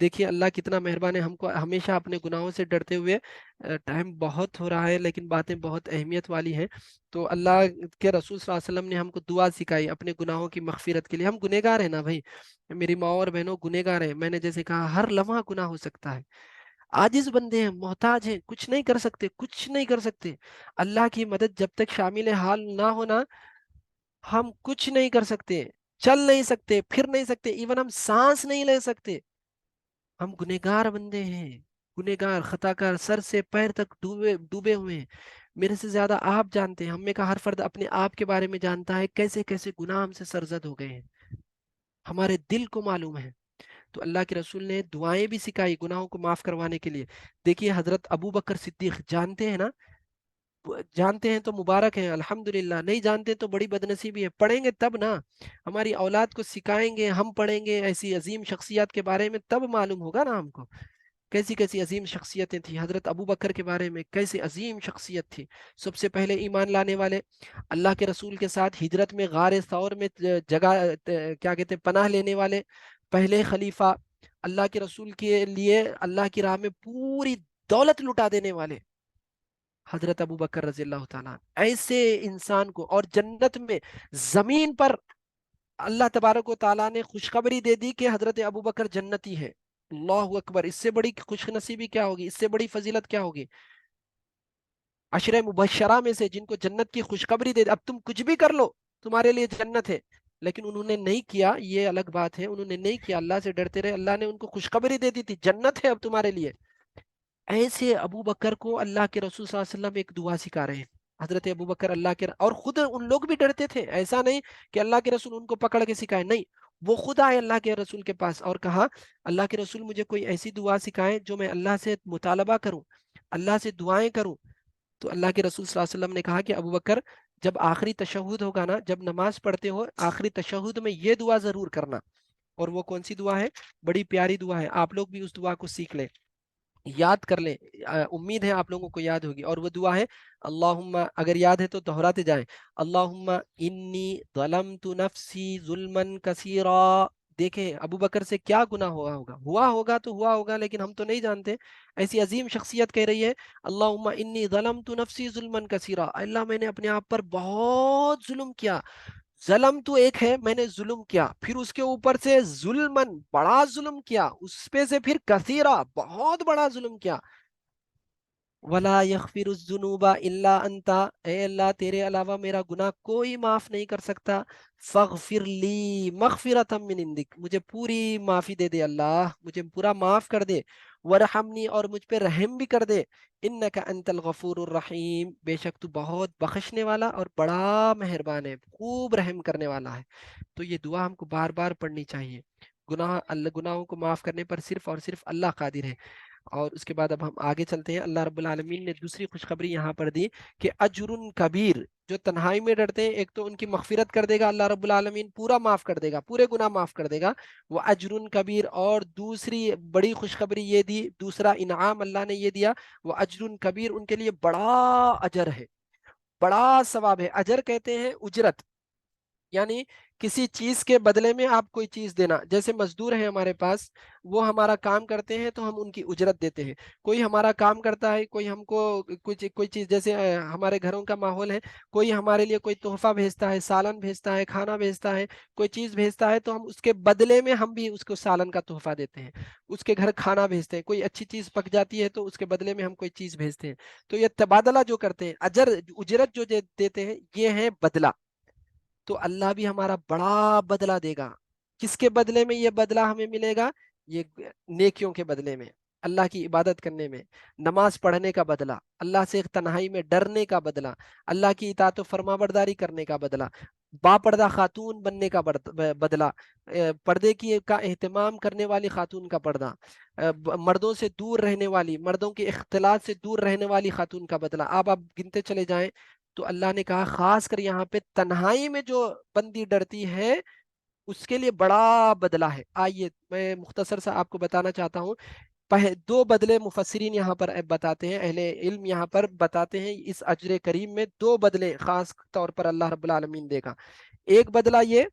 دیکھیے اللہ کتنا مہربان ہے، ہم کو ہمیشہ اپنے گناہوں سے ڈرتے ہوئے، ٹائم بہت ہو رہا ہے لیکن باتیں بہت اہمیت والی ہیں، تو اللہ کے رسول صلی اللہ علیہ وسلم نے ہم کو دعا سکھائی اپنے گناہوں کی مغفرت کے لیے. ہم گنہگار ہیں نا بھائی، میری ماں اور بہنوں گنہگار ہیں. میں نے جیسے کہا ہر لمحہ گناہ ہو سکتا ہے، عاجز بندے ہیں، محتاج ہیں، کچھ نہیں کر سکتے، کچھ نہیں کر سکتے. اللہ کی مدد جب تک شامل حال نہ ہونا، ہم کچھ نہیں کر سکتے، چل نہیں سکتے، پھر نہیں سکتے، ایون ہم سانس نہیں لے سکتے. ہم گنہگار بندے ہیں، گنہگار خطا کار، سر سے پیر تک ڈوبے ڈوبے ہوئے ہیں. میرے سے زیادہ آپ جانتے ہیں، ہم میں کا ہر فرد اپنے آپ کے بارے میں جانتا ہے کیسے کیسے گناہ ہم سے سرزد ہو گئے ہیں، ہمارے دل کو معلوم ہے. تو اللہ کے رسول نے دعائیں بھی سکھائی گناہوں کو معاف کروانے کے لیے. دیکھیے حضرت ابو بکر صدیق، جانتے ہیں نا؟ جانتے ہیں تو مبارک ہیں الحمدللہ، نہیں جانتے تو بڑی بدنصیبی ہے. پڑھیں گے تب نا، ہماری اولاد کو سکھائیں گے، ہم پڑھیں گے ایسی عظیم شخصیات کے بارے میں، تب معلوم ہوگا نا ہم کو کیسی کیسی عظیم شخصیتیں تھیں. حضرت ابو بکر کے بارے میں کیسی عظیم شخصیت تھی، سب سے پہلے ایمان لانے والے، اللہ کے رسول کے ساتھ ہجرت میں غار ثور میں جگہ کیا کہتے ہیں پناہ لینے والے پہلے خلیفہ، اللہ کے رسول کے لیے اللہ کی راہ میں پوری دولت لٹا دینے والے حضرت ابو بکر رضی اللہ تعالیٰ. ایسے انسان کو، اور جنت میں زمین پر اللہ تبارک و تعالیٰ نے خوشخبری دے دی کہ حضرت ابو بکر جنتی ہے. اللہ اکبر، اس سے بڑی خوش نصیبی کیا ہوگی، اس سے بڑی فضیلت کیا ہوگی. عشرہ مبشرہ میں سے جن کو جنت کی خوشخبری دے دی، اب تم کچھ بھی کر لو تمہارے لیے جنت ہے. لیکن انہوں نے نہیں کیا، یہ الگ بات ہے، انہوں نے نہیں کیا، اللہ سے ڈرتے رہے، اللہ نے ان کو خوشخبری دے دی تھی جنت ہے اب تمہارے لیے. ایسے ابو بکر کو اللہ کے رسول صلی اللہ علیہ وسلم ایک دعا سکھا رہے ہیں. حضرت ابو بکر اللہ کے، اور خود ان لوگ بھی ڈرتے تھے، ایسا نہیں کہ اللہ کے رسول ان کو پکڑ کے سکھائے، نہیں، وہ خود آئے اللہ کے رسول کے پاس اور کہا اللہ کے رسول مجھے کوئی ایسی دعا سکھائیں جو میں اللہ سے مطالبہ کروں، اللہ سے دعائیں کروں. تو اللہ کے رسول صلی اللہ علیہ وسلم نے کہا کہ ابو بکر، جب آخری تشہد ہوگا نا، جب نماز پڑھتے ہو آخری تشہد میں یہ دعا ضرور کرنا. اور وہ کون سی دعا ہے؟ بڑی پیاری دعا ہے، آپ لوگ بھی اس دعا کو سیکھ لیں، یاد کر لیں، امید ہے آپ لوگوں کو یاد ہوگی. اور وہ دعا ہے اللہم، اگر یاد ہے تو دہراتے جائیں، اللہم انی ظلمت نفسی ظلما کثیرا. دیکھیں ابو بکر سے کیا گناہ ہوا ہوگا تو ہوا ہوگا، لیکن ہم تو نہیں جانتے. ایسی عظیم شخصیت کہہ رہی ہے اللہم انی ظلمت نفسی ظلما کثیرا، اللہ میں نے اپنے آپ پر بہت ظلم کیا. ظلم تو ایک ہے، میں نے ظلم کیا، پھر اس کے اوپر سے ظلمن، بڑا ظلم کیا، اس پہ سے پھر کثیرہ، بہت بڑا ظلم کیا. ولا یغفر الذنوب الا انت، اے اللہ تیرے علاوہ میرا گناہ کوئی معاف نہیں کر سکتا. فاغفر لی مغفرۃ من عندک، مجھے پوری معافی دے دے اللہ، مجھے پورا معاف کر دے. ورحمنی، اور مجھ پہ رحم بھی کر دے. انک انت الغفور الرحیم، بے شک تو بہت بخشنے والا اور بڑا مہربان ہے، خوب رحم کرنے والا ہے. تو یہ دعا ہم کو بار بار پڑھنی چاہیے. گناہوں کو معاف کرنے پر صرف اور صرف اللہ قادر ہے. اور اس کے بعد اب ہم آگے چلتے ہیں. اللہ رب العالمین نے دوسری خوشخبری یہاں پر دی کہ اجر کبیر، جو تنہائی میں ڈرتے ہیں، ایک تو ان کی مغفرت کر دے گا اللہ رب العالمین، پورا معاف کر دے گا، پورے گناہ معاف کر دے گا. وہ اجر کبیر، اور دوسری بڑی خوشخبری یہ دی، دوسرا انعام اللہ نے یہ دیا، وہ اجر کبیر، ان کے لیے بڑا اجر ہے، بڑا ثواب ہے. اجر کہتے ہیں اجرت، یعنی کسی چیز کے بدلے میں آپ کوئی چیز دینا. جیسے مزدور ہیں ہمارے پاس، وہ ہمارا کام کرتے ہیں تو ہم ان کی اجرت دیتے ہیں. کوئی ہمارا کام کرتا ہے، کوئی ہم کو کوئی چیز، جیسے ہمارے گھروں کا ماحول ہے، کوئی ہمارے لیے کوئی تحفہ بھیجتا ہے، سالن بھیجتا ہے، کھانا بھیجتا ہے، کوئی چیز بھیجتا ہے، تو ہم اس کے بدلے میں ہم بھی اس کو سالن کا تحفہ دیتے ہیں، اس کے گھر کھانا بھیجتے ہیں. کوئی اچھی چیز پک جاتی ہے تو اس کے بدلے میں ہم کوئی چیز بھیجتے ہیں. تو یہ تبادلہ جو کرتے ہیں، اجرت جو دیتے ہیں، یہ ہے بدلہ. تو اللہ بھی ہمارا بڑا بدلہ دے گا. کس کے بدلے میں یہ بدلہ ہمیں ملے گا؟ یہ نیکیوں کے بدلے میں، اللہ کی عبادت کرنے میں، نماز پڑھنے کا بدلہ، اللہ سے تنہائی میں ڈرنے کا بدلہ، اللہ کی اطاعت و فرما برداری کرنے کا بدلہ، با پردہ خاتون بننے کا بدلہ، پردے کا اہتمام کرنے والی خاتون کا پردہ، مردوں سے دور رہنے والی، مردوں کے اختلاط سے دور رہنے والی خاتون کا بدلہ. آپ گنتے چلے جائیں. تو اللہ نے کہا خاص کر یہاں پہ تنہائی میں جو بندی ڈرتی ہے اس کے لیے بڑا بدلہ ہے. آئیے میں مختصر سا آپ کو بتانا چاہتا ہوں. دو بدلے مفسرین یہاں پر بتاتے ہیں، اہل علم یہاں پر بتاتے ہیں، اس اجر کریم میں دو بدلے خاص طور پر اللہ رب العالمین دے گا. ایک بدلہ یہ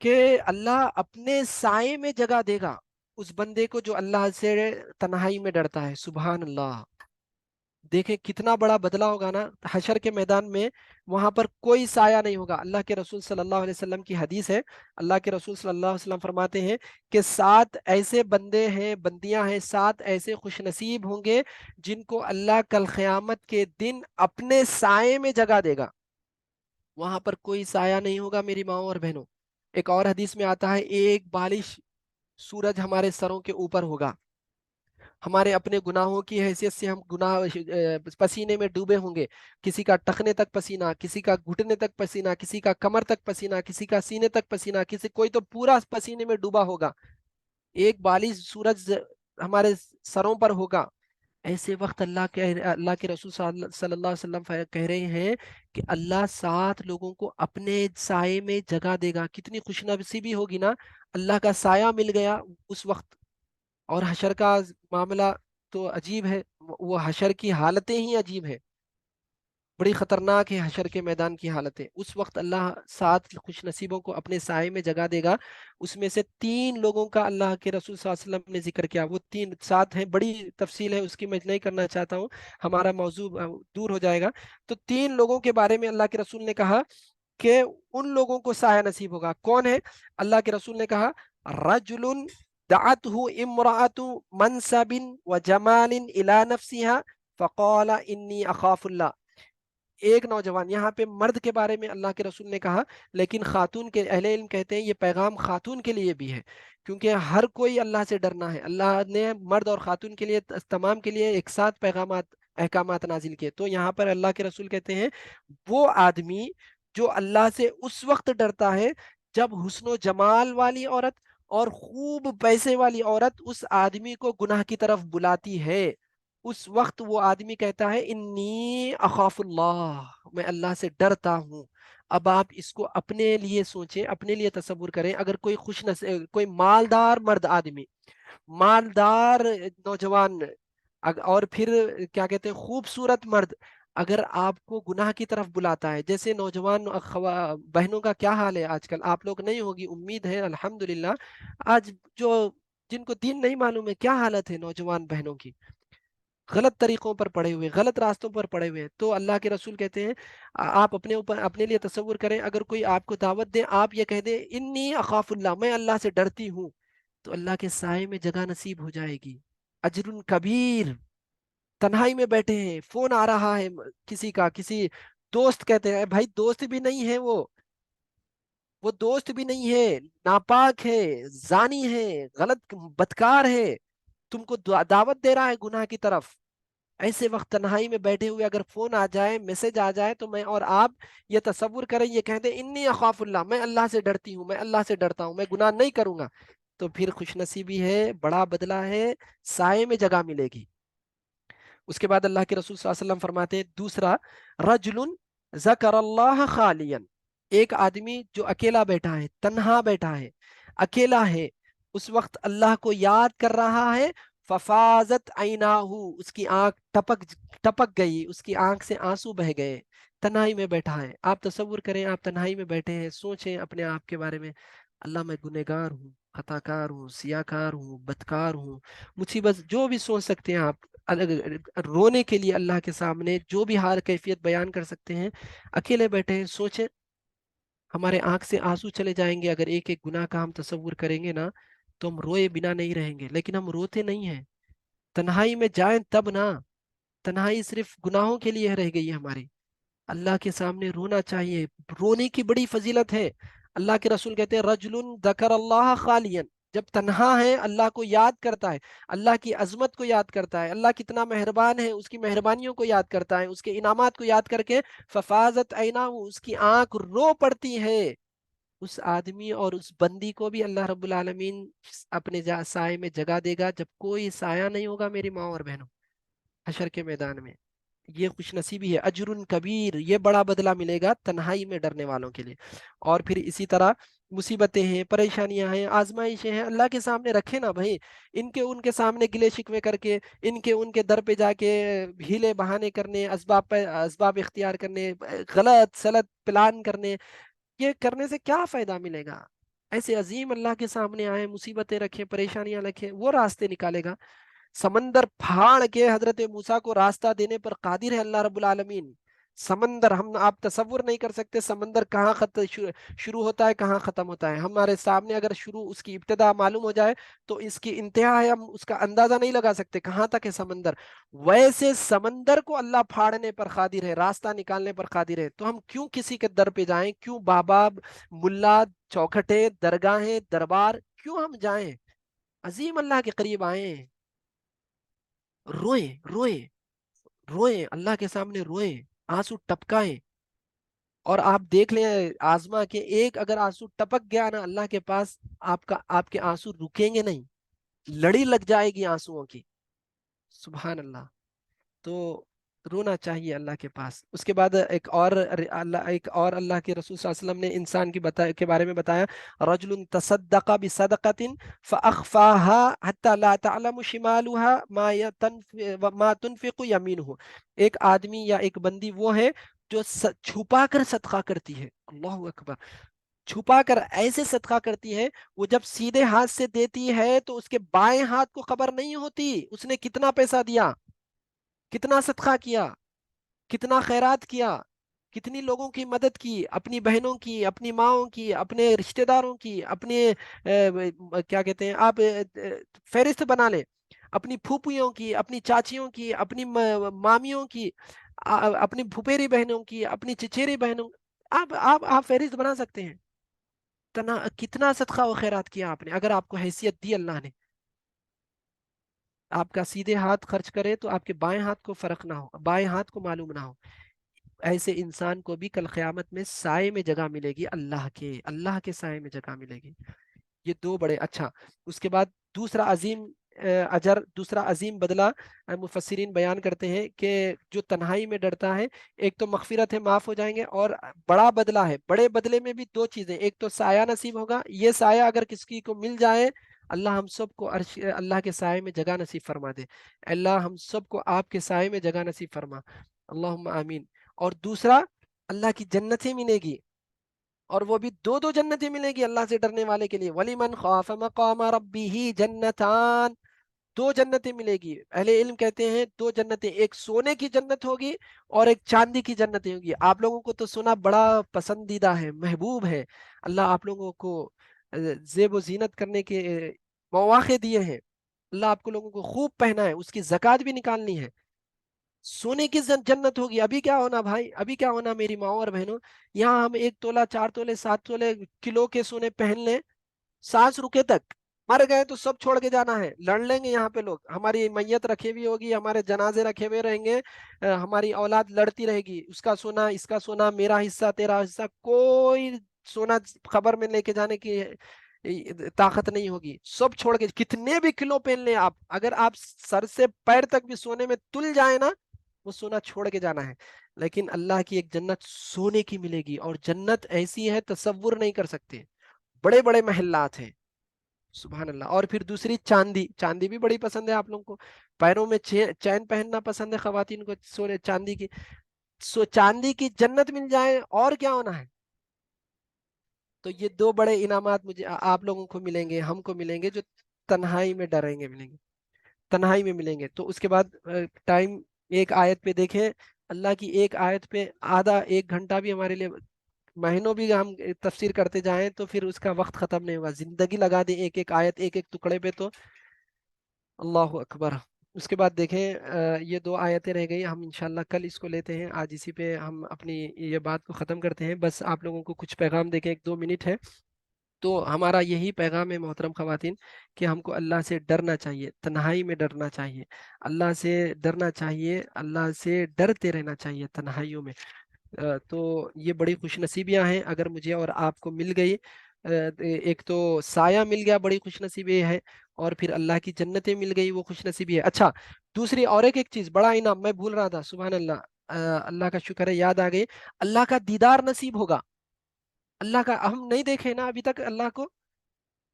کہ اللہ اپنے سائے میں جگہ دے گا. اس بندے کو جو اللہ سے تنہائی میں ڈرتا ہے، سبحان اللہ، دیکھیں کتنا بڑا بدلہ ہوگا نا حشر کے میدان میں. وہاں پر کوئی سایہ نہیں ہوگا. اللہ کے رسول صلی اللہ علیہ وسلم کی حدیث ہے، اللہ کے رسول صلی اللہ علیہ وسلم فرماتے ہیں کہ 7 ایسے بندے ہیں، بندیاں ہیں، 7 ایسے خوش نصیب ہوں گے جن کو اللہ کل قیامت کے دن اپنے سائے میں جگہ دے گا. وہاں پر کوئی سایہ نہیں ہوگا میری ماؤں اور بہنوں. ایک اور حدیث میں آتا ہے ایک بالش سورج ہمارے سروں کے اوپر ہوگا. ہمارے اپنے گناہوں کی حیثیت سے ہم پسینے میں ڈوبے ہوں گے. کسی کا ٹخنے تک پسینہ، کسی کا گھٹنے تک پسینہ، کسی کا کمر تک پسینہ، کسی کا سینے تک پسینہ، کوئی تو پورا پسینے میں ڈوبا ہوگا. ایک بالی سورج ہمارے سروں پر ہوگا. ایسے وقت اللہ کے رسول صلی اللہ علیہ وسلم کہہ رہے ہیں کہ اللہ 7 لوگوں کو اپنے سائے میں جگہ دے گا. کتنی خوش نصیبی ہوگی نا، اللہ کا سایہ مل گیا اس وقت. اور حشر کا معاملہ تو عجیب ہے، وہ حشر کی حالتیں ہی عجیب ہے، بڑی خطرناک ہے حشر کے میدان کی حالتیں. اس وقت اللہ 7 خوش نصیبوں کو اپنے سائے میں جگہ دے گا. اس میں سے 3 لوگوں کا اللہ کے رسول صلی اللہ علیہ وسلم نے ذکر کیا. وہ 7 ہیں، بڑی تفصیل ہے اس کی، میں نہیں کرنا چاہتا ہوں، ہمارا موضوع دور ہو جائے گا. تو 3 لوگوں کے بارے میں اللہ کے رسول نے کہا کہ ان لوگوں کو سایہ نصیب ہوگا. کون ہے؟ اللہ کے رسول نے کہا رجل دعته امرأة منصب وجمال الى نفسها فقال انی اخاف اللہ. ایک نوجوان، یہاں پہ مرد کے بارے میں اللہ کے رسول نے کہا، لیکن خاتون کے اہل علم کہتے ہیں یہ پیغام خاتون کے لیے بھی ہے، کیونکہ ہر کوئی اللہ سے ڈرنا ہے. اللہ نے مرد اور خاتون کے لیے، تمام کے لیے ایک ساتھ پیغامات، احکامات نازل کیے. تو یہاں پر اللہ کے رسول کہتے ہیں وہ آدمی جو اللہ سے اس وقت ڈرتا ہے جب حسن و جمال والی عورت اور خوب پیسے والی عورت اس آدمی کو گناہ کی طرف بلاتی ہے. اس وقت وہ آدمی کہتا ہے انی اخاف اللہ، میں اللہ سے ڈرتا ہوں. اب آپ اس کو اپنے لیے سوچیں، اپنے لیے تصور کریں. اگر کوئی کوئی مالدار مرد آدمی، مالدار نوجوان، اور پھر کیا کہتے ہیں خوبصورت مرد، اگر آپ کو گناہ کی طرف بلاتا ہے، جیسے نوجوان بہنوں کا کیا حال ہے آج کل، آپ لوگ نہیں ہوگی امید ہے الحمدللہ. آج جو جن کو دین نہیں معلوم ہے، کیا حالت ہے نوجوان بہنوں کی، غلط طریقوں پر پڑے ہوئے، غلط راستوں پر پڑے ہوئے. تو اللہ کے رسول کہتے ہیں آپ اپنے اوپر، اپنے لیے تصور کریں، اگر کوئی آپ کو دعوت دے، آپ یہ کہہ دیں انی اخاف اللہ، میں اللہ سے ڈرتی ہوں، تو اللہ کے سائے میں جگہ نصیب ہو جائے گی. اجر کبیر. تنہائی میں بیٹھے ہیں، فون آ رہا ہے کسی کا، کسی دوست، کہتے ہیں بھائی دوست بھی نہیں ہے وہ دوست بھی نہیں ہے، ناپاک ہے، زانی ہے، غلط بدکار ہے، تم کو دعوت دے رہا ہے گناہ کی طرف. ایسے وقت تنہائی میں بیٹھے ہوئے اگر فون آ جائے، میسج آ جائے، تو میں اور آپ یہ تصور کریں، یہ کہہ دیں انی اخاف اللہ، میں اللہ سے ڈرتی ہوں، میں اللہ سے ڈرتا ہوں، میں گناہ نہیں کروں گا، تو پھر خوش نصیبی ہے، بڑا بدلہ ہے، سائے میں جگہ ملے گی. اس کے بعد اللہ کے رسول صلی اللہ علیہ وسلم فرماتے ہیں دوسرا، رجل ذکر اللہ خالیا، ایک آدمی جو اکیلا بیٹھا ہے، تنہا بیٹھا ہے، اکیلا ہے، اس وقت اللہ کو یاد کر رہا ہے، ففازت عیناہ، اس کی آنکھ ٹپک گئی، اس کی آنکھ سے آنسو بہ گئے. تنہائی میں بیٹھا ہے. آپ تصور کریں، آپ تنہائی میں بیٹھے ہیں، سوچیں اپنے آپ کے بارے میں، اللہ میں گنہگار ہوں، خطا کار ہوں، سیاہ کار ہوں، بدکار ہوں، مصیبت، جو بھی سوچ سکتے ہیں آپ. رونے کے لیے اللہ کے سامنے جو بھی حال کیفیت بیان کر سکتے ہیں. اکیلے بیٹھے ہیں، سوچیں ہمارے آنکھ سے آنسو چلے جائیں گے اگر ایک ایک گناہ کا ہم تصور کریں گے نا، تو ہم روئے بنا نہیں رہیں گے، لیکن ہم روتے نہیں ہیں. تنہائی میں جائیں تب نا، تنہائی صرف گناہوں کے لیے رہ گئی ہے ہماری. اللہ کے سامنے رونا چاہیے، رونے کی بڑی فضیلت ہے. اللہ کے رسول کہتے ہیں رجل ذکر اللہ خالیا، جب تنہا ہے اللہ کو یاد کرتا ہے، اللہ کی عظمت کو یاد کرتا ہے، اللہ کتنا مہربان ہے، اس کی مہربانیوں کو یاد کرتا ہے، اس کے انعامات کو یاد کر کے ففازت عیناہ، اس کی آنکھ رو پڑتی ہے. اس آدمی اور اس بندی کو بھی اللہ رب العالمین اپنے سائے میں جگہ دے گا، جب کوئی سایہ نہیں ہوگا میری ماں اور بہنوں، حشر کے میدان میں. یہ خوش نصیبی ہے، اجر کبیر، یہ بڑا بدلہ ملے گا تنہائی میں ڈرنے والوں کے لیے. اور پھر اسی طرح مصیبتیں ہیں، پریشانیاں ہیں، آزمائشیں ہیں، اللہ کے سامنے رکھے نا بھائی. ان کے ان کے سامنے گلے شکوے کر کے، ان کے در پہ جا کے ہیلے بہانے کرنے، اسباب اختیار کرنے، غلط سلط پلان کرنے، یہ کرنے سے کیا فائدہ ملے گا؟ ایسے عظیم اللہ کے سامنے آئے، مصیبتیں رکھیں، پریشانیاں رکھیں، وہ راستے نکالے گا۔ سمندر پھاڑ کے حضرت موسیٰ کو راستہ دینے پر قادر ہے اللہ رب العالمین۔ سمندر، ہم آپ تصور نہیں کر سکتے سمندر کہاں شروع ہوتا ہے، کہاں ختم ہوتا ہے۔ ہمارے سامنے اگر شروع اس کی ابتدا معلوم ہو جائے تو اس کی انتہا ہے، ہم اس کا اندازہ نہیں لگا سکتے کہاں تک ہے سمندر۔ ویسے سمندر کو اللہ پھاڑنے پر قادر ہے، راستہ نکالنے پر قادر ہے۔ تو ہم کیوں کسی کے در پہ جائیں؟ کیوں بابا، ملا، چوکھٹے، درگاہیں، دربار کیوں ہم جائیں؟ عظیم اللہ کے قریب آئیں، روئیں روئیں روئیں، اللہ کے سامنے روئیں، آنسو ٹپکائیں۔ اور آپ دیکھ لیں آزما کے، ایک اگر آنسو ٹپک گیا نا اللہ کے پاس، آپ کے آنسو رکیں گے نہیں، لڑی لگ جائے گی آنسوؤں کی۔ سبحان اللہ۔ تو رونا چاہیے اللہ کے پاس۔ اس کے بعد ایک اور اللہ کے رسول صلی اللہ علیہ وسلم نے انسان کے بارے میں بتایا، رجل تصدق بصدقۃ فاخفاها حتى لا تعلم شمالها ما تنفق يمينه۔ ایک آدمی یا ایک بندی وہ ہے جو چھپا کر صدقہ کرتی ہے، اللہ اکبر، چھپا کر ایسے صدقہ کرتی ہے، وہ جب سیدھے ہاتھ سے دیتی ہے تو اس کے بائیں ہاتھ کو خبر نہیں ہوتی اس نے کتنا پیسہ دیا، کتنا صدقہ کیا، کتنا خیرات کیا، کتنی لوگوں کی مدد کی، اپنی بہنوں کی، اپنی ماؤں کی، اپنے رشتہ داروں کی، اپنے کیا کہتے ہیں آپ، فہرست بنا لیں، اپنی پھوپھیوں کی، اپنی چاچیوں کی، اپنی مامیوں کی، اپنی پھپھیری بہنوں کی، اپنی چچیری بہنوں، آپ فہرست بنا سکتے ہیں کتنا صدقہ و خیرات کیا آپ نے، اگر آپ کو حیثیت دی اللہ نے۔ آپ کا سیدھے ہاتھ خرچ کرے تو آپ کے بائیں ہاتھ کو فرق نہ ہو، بائیں ہاتھ کو معلوم نہ ہو۔ ایسے انسان کو بھی کل قیامت میں سائے میں جگہ ملے گی، اللہ کے سائے میں جگہ ملے گی۔ یہ دو بڑے اچھا۔ اس کے بعد دوسرا عظیم اجر، دوسرا عظیم بدلہ مفسرین بیان کرتے ہیں کہ جو تنہائی میں ڈرتا ہے، ایک تو مغفرت ہے، معاف ہو جائیں گے، اور بڑا بدلہ ہے۔ بڑے بدلے میں بھی دو چیزیں، ایک تو سایہ نصیب ہوگا، یہ سایہ اگر کسی کو مل جائے، اللہ ہم سب کو اللہ کے سائے میں جگہ نصیب فرما دے۔ اللہ ہم سب کو آپ کے سائے میں جگہ نصیب فرما، اللہم آمین۔ اور دوسرا، اللہ کی جنتیں ملے گی، اور وہ بھی دو دو جنتیں ملے گی اللہ سے ڈرنے والے کے لیے۔ وَلِمَنْ خَافَ مَقَامَ رَبِّهِ جَنَّتَانِ، دو جنتیں ملے گی۔ اہل علم کہتے ہیں دو جنتیں، ایک سونے کی جنت ہوگی اور ایک چاندی کی جنتیں ہوگی۔ آپ لوگوں کو تو سونا بڑا پسندیدہ ہے، محبوب ہے، اللہ آپ لوگوں کو زیب و زینت کرنے کے مواقع دیے ہیں، اللہ آپ کو لوگوں کو خوب پہنا ہے، اس کی زکوٰۃ بھی نکالنی ہے۔ سونے کی جنت ہوگی۔ ابھی کیا ہونا بھائی، ابھی کیا ہونا میری ماں اور بہنوں، یہاں ہم 1 تولہ، 4 تولے، 7 تولے کلو کے سونے پہن لیں، سانس رکے تک، مر گئے تو سب چھوڑ کے جانا ہے، لڑ لیں گے یہاں پہ لوگ، ہماری میت رکھے ہوئی ہوگی، ہمارے جنازے رکھے ہوئے رہیں گے، ہماری اولاد لڑتی رہے گی، اس کا سونا، اس کا سونا، میرا حصہ، تیرا حصہ، کوئی سونا خبر میں لے کے جانے کی طاقت نہیں ہوگی، سب چھوڑ کے، کتنے بھی کلو پہن لیں آپ، اگر آپ سر سے پیر تک بھی سونے میں تل جائیں نا، وہ سونا چھوڑ کے جانا ہے۔ لیکن اللہ کی ایک جنت سونے کی ملے گی، اور جنت ایسی ہے تصور نہیں کر سکتے، بڑے بڑے محلات ہیں، سبحان اللہ۔ اور پھر دوسری چاندی، چاندی بھی بڑی پسند ہے آپ لوگوں کو، پیروں میں چین پہننا پسند ہے خواتین کو، سونے چاندی کی، چاندی کی جنت مل جائے اور کیا ہونا ہے۔ تو یہ دو بڑے انعامات مجھے آپ لوگوں کو ملیں گے، ہم کو ملیں گے جو تنہائی میں ڈریں گے، ملیں گے، تنہائی میں ملیں گے۔ تو اس کے بعد ٹائم، ایک آیت پہ دیکھیں، اللہ کی ایک آیت پہ آدھا 1 گھنٹہ بھی ہمارے لیے، مہینوں بھی ہم تفسیر کرتے جائیں تو پھر اس کا وقت ختم نہیں ہوگا، زندگی لگا دیں ایک ایک آیت، ایک ایک ٹکڑے پہ، تو اللہ اکبر۔ اس کے بعد دیکھیں یہ 2 آیتیں رہ گئی، ہم انشاءاللہ کل اس کو لیتے ہیں، آج اسی پہ ہم اپنی یہ بات کو ختم کرتے ہیں۔ بس آپ لوگوں کو کچھ پیغام دے کے، 1 2 منٹ ہے، تو ہمارا یہی پیغام ہے محترم خواتین، کہ ہم کو اللہ سے ڈرنا چاہیے، تنہائی میں ڈرنا چاہیے، اللہ سے ڈرنا چاہیے، اللہ سے ڈرتے رہنا چاہیے تنہائیوں میں۔ تو یہ بڑی خوش نصیبیاں ہیں اگر مجھے اور آپ کو مل گئی۔ ایک تو سایہ مل گیا، بڑی خوش نصیبی ہے، اور پھر اللہ کی جنتیں مل گئی، وہ خوش نصیبی ہے۔ اچھا، دوسری اور ایک چیز، بڑا انعام میں بھول رہا تھا، سبحان اللہ، اللہ کا شکر ہے، یاد آ گئی، اللہ کا دیدار نصیب ہوگا۔ اللہ کا ہم نہیں دیکھے نا ابھی تک اللہ کو،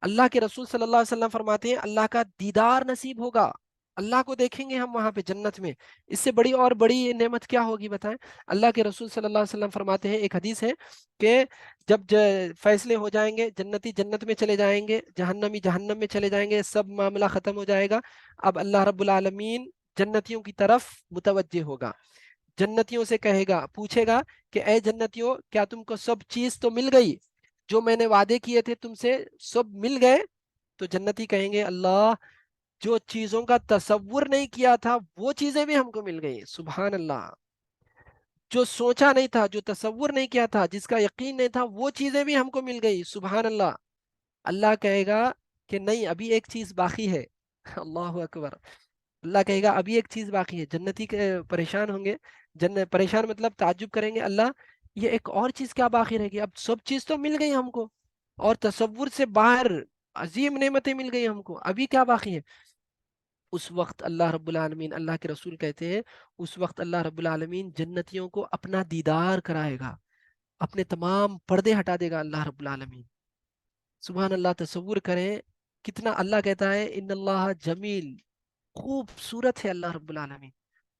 اللہ کے رسول صلی اللہ علیہ وسلم فرماتے ہیں اللہ کا دیدار نصیب ہوگا۔ اللہ کو دیکھیں گے ہم وہاں پہ جنت میں، اس سے بڑی اور بڑی نعمت کیا ہوگی بتائیں؟ اللہ کے رسول صلی اللہ علیہ وسلم فرماتے ہیں، ایک حدیث ہے کہ جب فیصلے ہو جائیں گے، جنتی جنت میں چلے جائیں گے، جہنمی جہنم میں چلے جائیں گے، سب معاملہ ختم ہو جائے گا، اب اللہ رب العالمین جنتیوں کی طرف متوجہ ہوگا، جنتیوں سے کہے گا، پوچھے گا کہ اے جنتیوں، کیا تم کو سب چیز تو مل گئی جو میں نے وعدے کیے تھے تم سے، سب مل گئے؟ تو جنتی کہیں گے اللہ، جو چیزوں کا تصور نہیں کیا تھا وہ چیزیں بھی ہم کو مل گئی، سبحان اللہ، جو سوچا نہیں تھا، جو تصور نہیں کیا تھا، جس کا یقین نہیں تھا، وہ چیزیں بھی ہم کو مل گئی، سبحان اللہ۔ اللہ کہے گا کہ نہیں، ابھی ایک چیز باقی ہے، اللہ اکبر، اللہ کہے گا ابھی ایک چیز باقی ہے، جنتی کے پریشان ہوں گے، پریشان مطلب تعجب کریں گے، اللہ یہ ایک اور چیز کیا باقی رہ گئی؟ اب سب چیز تو مل گئی ہم کو، اور تصور سے باہر عظیم نعمتیں مل گئی ہم کو، ابھی کیا باقی ہے؟ اس وقت اللہ رب العالمین، اللہ کے رسول کہتے ہیں، اس وقت اللہ رب العالمین جنتیوں کو اپنا دیدار کرائے گا، اپنے تمام پردے ہٹا دے گا اللہ رب العالمین، سبحان اللہ۔ تصور کریں کتنا، اللہ کہتا ہے ان اللہ جمیل، خوبصورت ہے اللہ رب العالمین،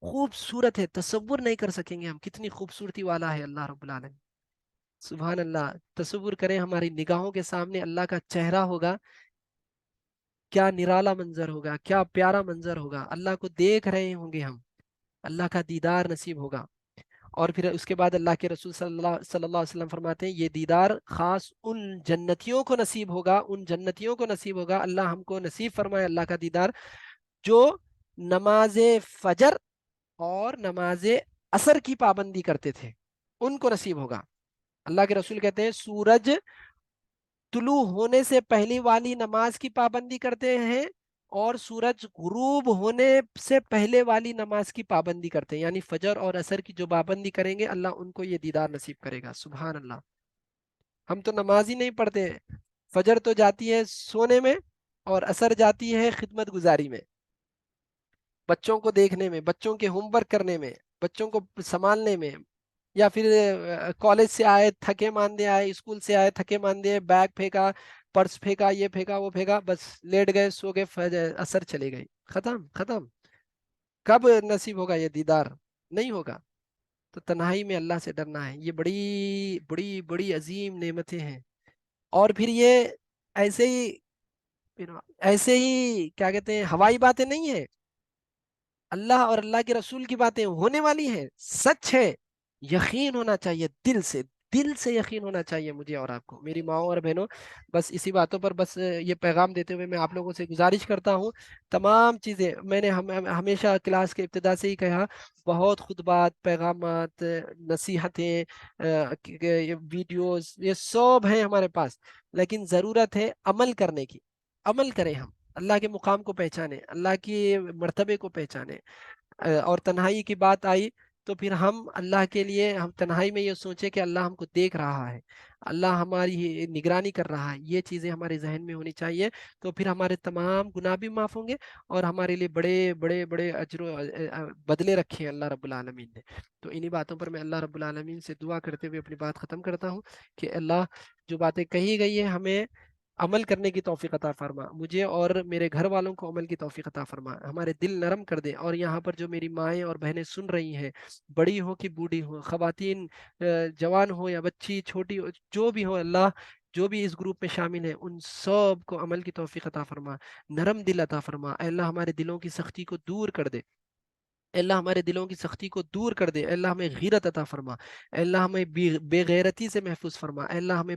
خوبصورت ہے، تصور نہیں کر سکیں گے ہم کتنی خوبصورتی والا ہے اللہ رب العالمین، سبحان اللہ۔ تصور کریں ہماری نگاہوں کے سامنے اللہ کا چہرہ ہوگا، کیا نرالا منظر ہوگا، کیا پیارا منظر ہوگا، اللہ کو دیکھ رہے ہوں گے ہم، اللہ کا دیدار نصیب ہوگا۔ اور پھر اس کے بعد اللہ کے رسول صلی اللہ علیہ وسلم فرماتے ہیں یہ دیدار خاص ان جنتیوں کو نصیب ہوگا، ان جنتیوں کو نصیب ہوگا، اللہ ہم کو نصیب فرمائے اللہ کا دیدار، جو نماز فجر اور نماز عصر کی پابندی کرتے تھے، ان کو نصیب ہوگا۔ اللہ کے رسول کہتے ہیں سورج طلوع ہونے سے پہلی والی نماز کی پابندی کرتے ہیں، اور سورج غروب ہونے سے پہلے والی نماز کی پابندی کرتے ہیں، یعنی فجر اور عصر کی جو پابندی کریں گے اللہ ان کو یہ دیدار نصیب کرے گا، سبحان اللہ۔ ہم تو نماز ہی نہیں پڑھتے، فجر تو جاتی ہے سونے میں، اور عصر جاتی ہے خدمت گزاری میں، بچوں کو دیکھنے میں، بچوں کے ہوم ورک کرنے میں، بچوں کو سنبھالنے میں، یا پھر کالج سے آئے تھکے ماندے آئے، اسکول سے آئے تھکے ماندے، بیگ پھینکا، پرس پھینکا، یہ پھینکا وہ پھینکا، بس لیٹ گئے سو گئے، اثر چلے گئی، ختم ختم۔ کب نصیب ہوگا یہ دیدار؟ نہیں ہوگا۔ تو تنہائی میں اللہ سے ڈرنا ہے، یہ بڑی بڑی بڑی عظیم نعمتیں ہیں۔ اور پھر یہ ایسے ہی، ایسے ہی کیا کہتے ہیں، ہوائی باتیں نہیں ہیں، اللہ اور اللہ کے رسول کی باتیں ہونے والی ہیں، سچ ہے، یقین ہونا چاہیے دل سے، دل سے یقین ہونا چاہیے مجھے اور آپ کو، میری ماؤں اور بہنوں، بس اسی باتوں پر بس یہ پیغام دیتے ہوئے میں آپ لوگوں سے گزارش کرتا ہوں، تمام چیزیں میں نے ہمیشہ کلاس کے ابتدا سے ہی کہا، بہت خطبات، پیغامات، نصیحتیں، ویڈیوز، یہ سب ہیں ہمارے پاس، لیکن ضرورت ہے عمل کرنے کی، عمل کریں ہم، اللہ کے مقام کو پہچانے، اللہ کے مرتبے کو پہچانے۔ اور تنہائی کی بات آئی تو پھر ہم اللہ کے لیے، ہم تنہائی میں یہ سوچیں کہ اللہ ہم کو دیکھ رہا ہے، اللہ ہماری نگرانی کر رہا ہے، یہ چیزیں ہمارے ذہن میں ہونی چاہیے، تو پھر ہمارے تمام گناہ بھی معاف ہوں گے، اور ہمارے لیے بڑے بڑے بڑے اجر و بدلے رکھے ہیں اللہ رب العالمین نے۔ تو انہی باتوں پر میں اللہ رب العالمین سے دعا کرتے ہوئے اپنی بات ختم کرتا ہوں کہ اللہ، جو باتیں کہی گئی ہیں ہمیں عمل کرنے کی توفیق عطا فرما، مجھے اور میرے گھر والوں کو عمل کی توفیق عطا فرما، ہمارے دل نرم کر دے، اور یہاں پر جو میری مائیں اور بہنیں سن رہی ہیں، بڑی ہو کہ بوڑھی ہو، خواتین جوان ہو یا بچی چھوٹی ہو، جو بھی ہو اللہ، جو بھی اس گروپ میں شامل ہیں ان سب کو عمل کی توفیق عطا فرما، نرم دل عطا فرما، اے اللہ ہمارے دلوں کی سختی کو دور کر دے، اے اللہ ہمارے دلوں کی سختی کو دور کر دے، اے اللہ ہمیں غیرت عطا فرما، اے اللہ ہمیں بے غیرتی سے محفوظ فرما، اے اللہ ہمیں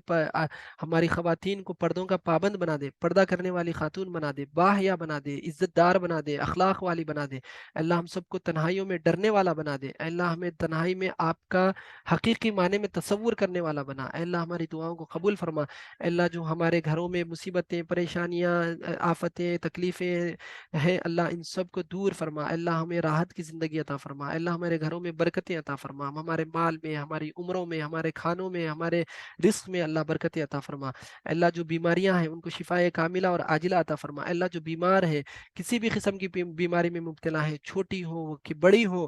ہماری خواتین کو پردوں کا پابند بنا دے، پردہ کرنے والی خاتون بنا دے، باحیا بنا دے، عزت دار بنا دے، اخلاق والی بنا دے، اے اللہ ہم سب کو تنہائیوں میں ڈرنے والا بنا دے، اے اللہ ہمیں تنہائی میں آپ کا حقیقی معنی میں تصور کرنے والا بنا، اے اللہ ہماری دعاؤں کو قبول فرما، اے اللہ جو ہمارے گھروں میں مصیبتیں، پریشانیاں، آفتیں، تکلیفیں ہے اللہ، ان سب کو دور فرما، اللہ ہمیں راحت کی زندگی عطا فرما، اللہ ہمارے گھروں میں برکتیں عطا فرما، ہمارے مال میں، ہماری عمروں میں، ہمارے کھانوں میں، ہمارے رزق میں اللہ برکتیں عطا فرما، اللہ جو بیماریاں ہیں ان کو شفاء کاملہ اور عاجلہ عطا فرما، اللہ جو بیمار ہے، کسی بھی قسم کی بیماری میں مبتلا ہے، چھوٹی ہو کہ بڑی ہو،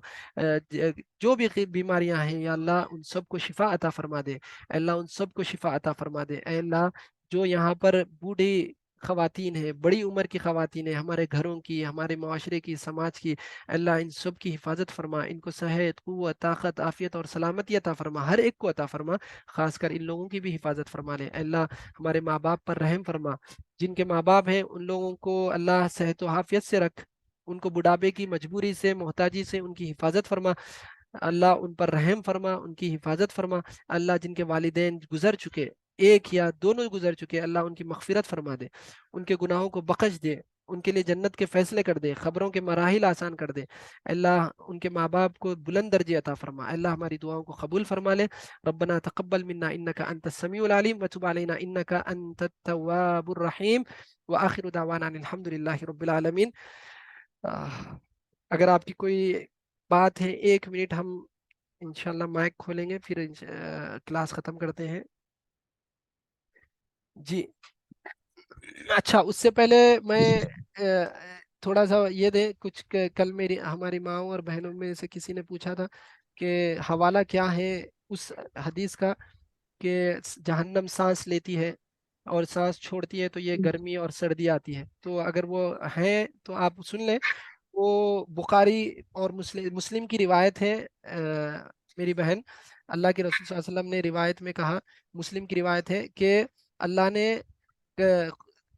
جو بھی بیماریاں ہیں یا اللہ ان سب کو شفا عطا فرما دے، اے اللہ ان سب کو شفا عطا فرما دے، اے اللہ جو یہاں پر بوڑھی خواتین ہیں، بڑی عمر کی خواتین ہیں، ہمارے گھروں کی، ہمارے معاشرے کی، سماج کی، اللہ ان سب کی حفاظت فرما، ان کو صحت، قوت، طاقت، عافیت اور سلامتی عطا فرما، ہر ایک کو عطا فرما، خاص کر ان لوگوں کی بھی حفاظت فرما لے اللہ، ہمارے ماں باپ پر رحم فرما، جن کے ماں باپ ہیں ان لوگوں کو اللہ صحت و عافیت سے رکھ، ان کو بڑھاپے کی مجبوری سے، محتاجی سے ان کی حفاظت فرما، اللہ ان پر رحم فرما، ان کی حفاظت فرما، اللہ جن کے والدین گزر چکے، ایک یا دونوں گزر چکے، اللہ ان کی مغفرت فرما دے، ان کے گناہوں کو بخش دے، ان کے لیے جنت کے فیصلے کر دے، خبروں کے مراحل آسان کر دے، اللہ ان کے ماں باپ کو بلند درجے عطا فرما، اللہ ہماری دعاؤں کو قبول فرما لے، ربنا تقبل منا انك انت السميع العليم وتب علينا انك انت التواب الرحيم واخر دعوانا ان الحمد لله رب العالمين۔ اگر آپ کی کوئی بات ہے 1 منٹ ہم انشاءاللہ مائک کھولیں گے، پھر کلاس ختم کرتے ہیں۔ جی اچھا، اس سے پہلے میں تھوڑا سا یہ دے کچھ کل میری ہماری ماؤں اور بہنوں میں سے کسی نے پوچھا تھا کہ حوالہ کیا ہے اس حدیث کا کہ جہنم سانس لیتی ہے اور سانس چھوڑتی ہے تو یہ گرمی اور سردی آتی ہے، تو اگر وہ ہیں تو آپ سن لیں، وہ بخاری اور مسلم کی روایت ہے، میری بہن، اللہ کے رسول صلی اللہ علیہ وسلم نے روایت میں کہا، مسلم کی روایت ہے کہ اللہ نے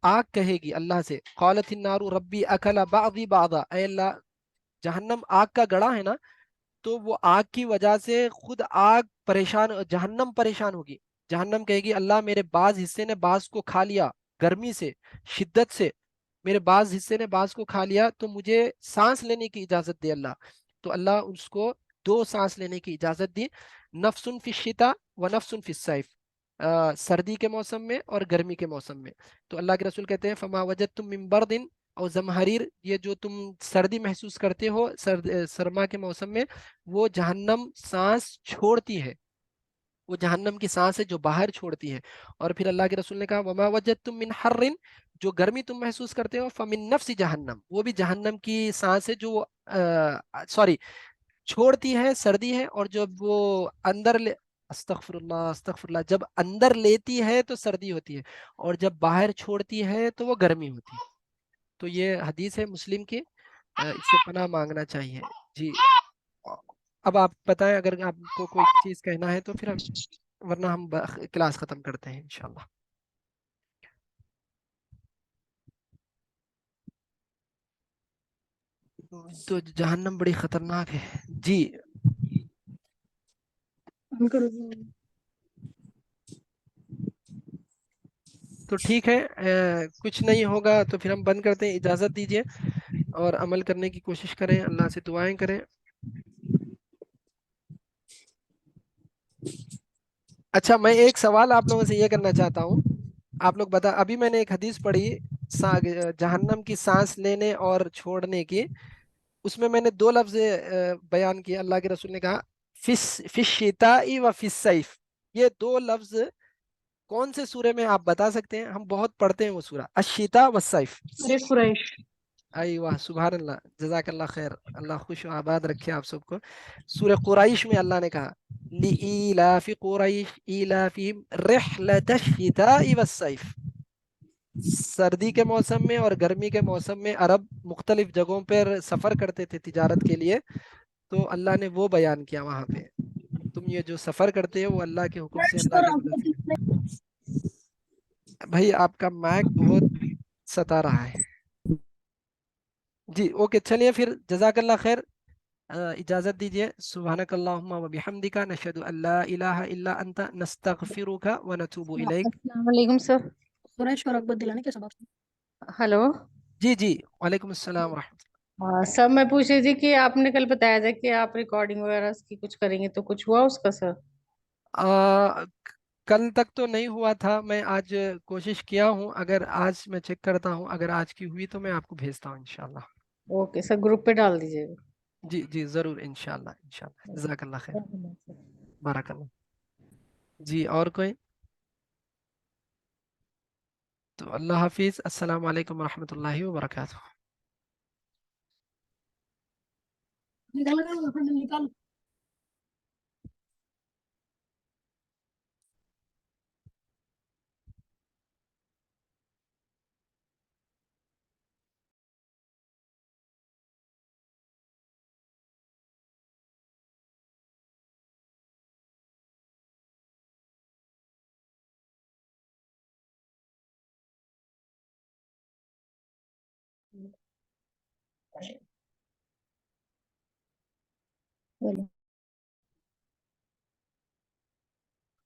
آگ کہے گی اللہ سے، قالت النار ربی اکل بعضی بعضا، اے اللہ، جہنم آگ کا گڑھا ہے نا، تو وہ آگ کی وجہ سے خود آگ پریشان، جہنم پریشان ہوگی، جہنم کہے گی اللہ میرے بعض حصے نے بعض کو کھا لیا، گرمی سے، شدت سے میرے بعض حصے نے بعض کو کھا لیا، تو مجھے سانس لینے کی اجازت دے اللہ، تو اللہ اس کو 2 سانس لینے کی اجازت دی، نفس فی الشتاء و نفس فی الصیف، سردی کے موسم میں اور گرمی کے موسم میں، تو اللہ کے رسول کہتے ہیں فما وجدتم من برد اور زمہریر، یہ جو تم سردی محسوس کرتے ہو سرما کے موسم میں، وہ جہنم سانس چھوڑتی ہے، وہ جہنم کی سانس ہے جو باہر چھوڑتی ہے، اور پھر اللہ کے رسول نے کہا وما وجدتم من حر، جو گرمی تم محسوس کرتے ہو فمن نفس جہنم، وہ بھی جہنم کی سانس ہے جو سوری چھوڑتی ہے، سردی ہے، اور جب وہ اندر استغفر اللہ استغفر اللہ، جب اندر لیتی ہے تو سردی ہوتی ہے، اور جب باہر چھوڑتی ہے تو وہ گرمی ہوتی ہے، تو یہ حدیث ہے مسلم کی، اس سے پناہ مانگنا چاہیے۔ جی اب آپ بتائیں اگر آپ کو کوئی چیز کہنا ہے تو پھر ورنہ ہم کلاس ختم کرتے ہیں انشاءاللہ۔ تو جہنم بڑی خطرناک ہے۔ جی تو ٹھیک ہے، کچھ نہیں ہوگا تو پھر ہم بند کرتے ہیں، اجازت دیجیے اور عمل کرنے کی کوشش کریں، اللہ سے دعائیں کریں۔ اچھا، میں ایک سوال آپ لوگوں سے یہ کرنا چاہتا ہوں، آپ لوگ بتا، ابھی میں نے ایک حدیث پڑھی جہنم کی سانس لینے اور چھوڑنے کی، اس میں نے 2 لفظ بیان کیے، اللہ کے رسول نے کہا فی الشتاء و فی الصیف، یہ 2 لفظ کون سے سورے میں آپ بتا سکتے ہیں؟ ہم بہت پڑھتے ہیں وہ سورہ الشتاء والصیف۔ ریفریش۔ ایوہ سبحان اللہ، جزاک اللہ خیر، اللہ خوش و آباد رکھے آپ سب کو۔ سورہ قریش میں اللہ نے کہا لِإِيلَافِ قُرَيْشٍ إِيلَافِهِمْ رِحْلَةَ الشِّتَاءِ وَالصَّيْفِ، سردی کے موسم میں اور گرمی کے موسم میں عرب مختلف جگہوں پر سفر کرتے تھے تجارت کے لیے، تو اللہ نے وہ بیان کیا وہاں پہ، تم یہ جو سفر کرتے ہو وہ اللہ کے حکم سے، اللہ کے مدد سے۔ بھائی آپ کا مائک بہت ستا رہا ہے۔ جی اوکے، چلیے پھر، جزاک اللہ خیر، اجازت دیجیے، سبحانک اللہم و بحمدک، نشہد ان لا الہ الا انت، نستغفرک و نتوب الیک۔ السلام علیکم سر۔ قریش اور اکبر دلانے کیسا بات؟ ہلو، جی جی، وعلیکم السلام ورحمۃ سر میں پوچھ رہی تھی کہ آپ نے کل بتایا تھا کہ آپ ریکارڈنگ وغیرہ کی کچھ کریں گے، تو کچھ ہوا اس کا سر؟ اللہ۔ کل تک تو نہیں ہوا تھا، میں آج کوشش کیا ہوں، اگر آج میں چیک کرتا ہوں، اگر آج کی ہوئی تو میں آپ کو بھیجتا ہوں انشاءاللہ۔ اوکے سر، گروپ پہ ڈال دیجیے گا۔ جی جی ضرور، انشاءاللہ انشاءاللہ، جزاک اللہ خیر، بارک اللہ۔ جی اور کوئی؟ تو اللہ حافظ، السلام علیکم ورحمۃ اللہ وبرکاتہ۔ نکال بولو۔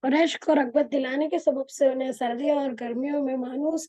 اور عشق اور رغبت دلانے کے سبب سے انہیں سردیوں اور گرمیوں میں مانوس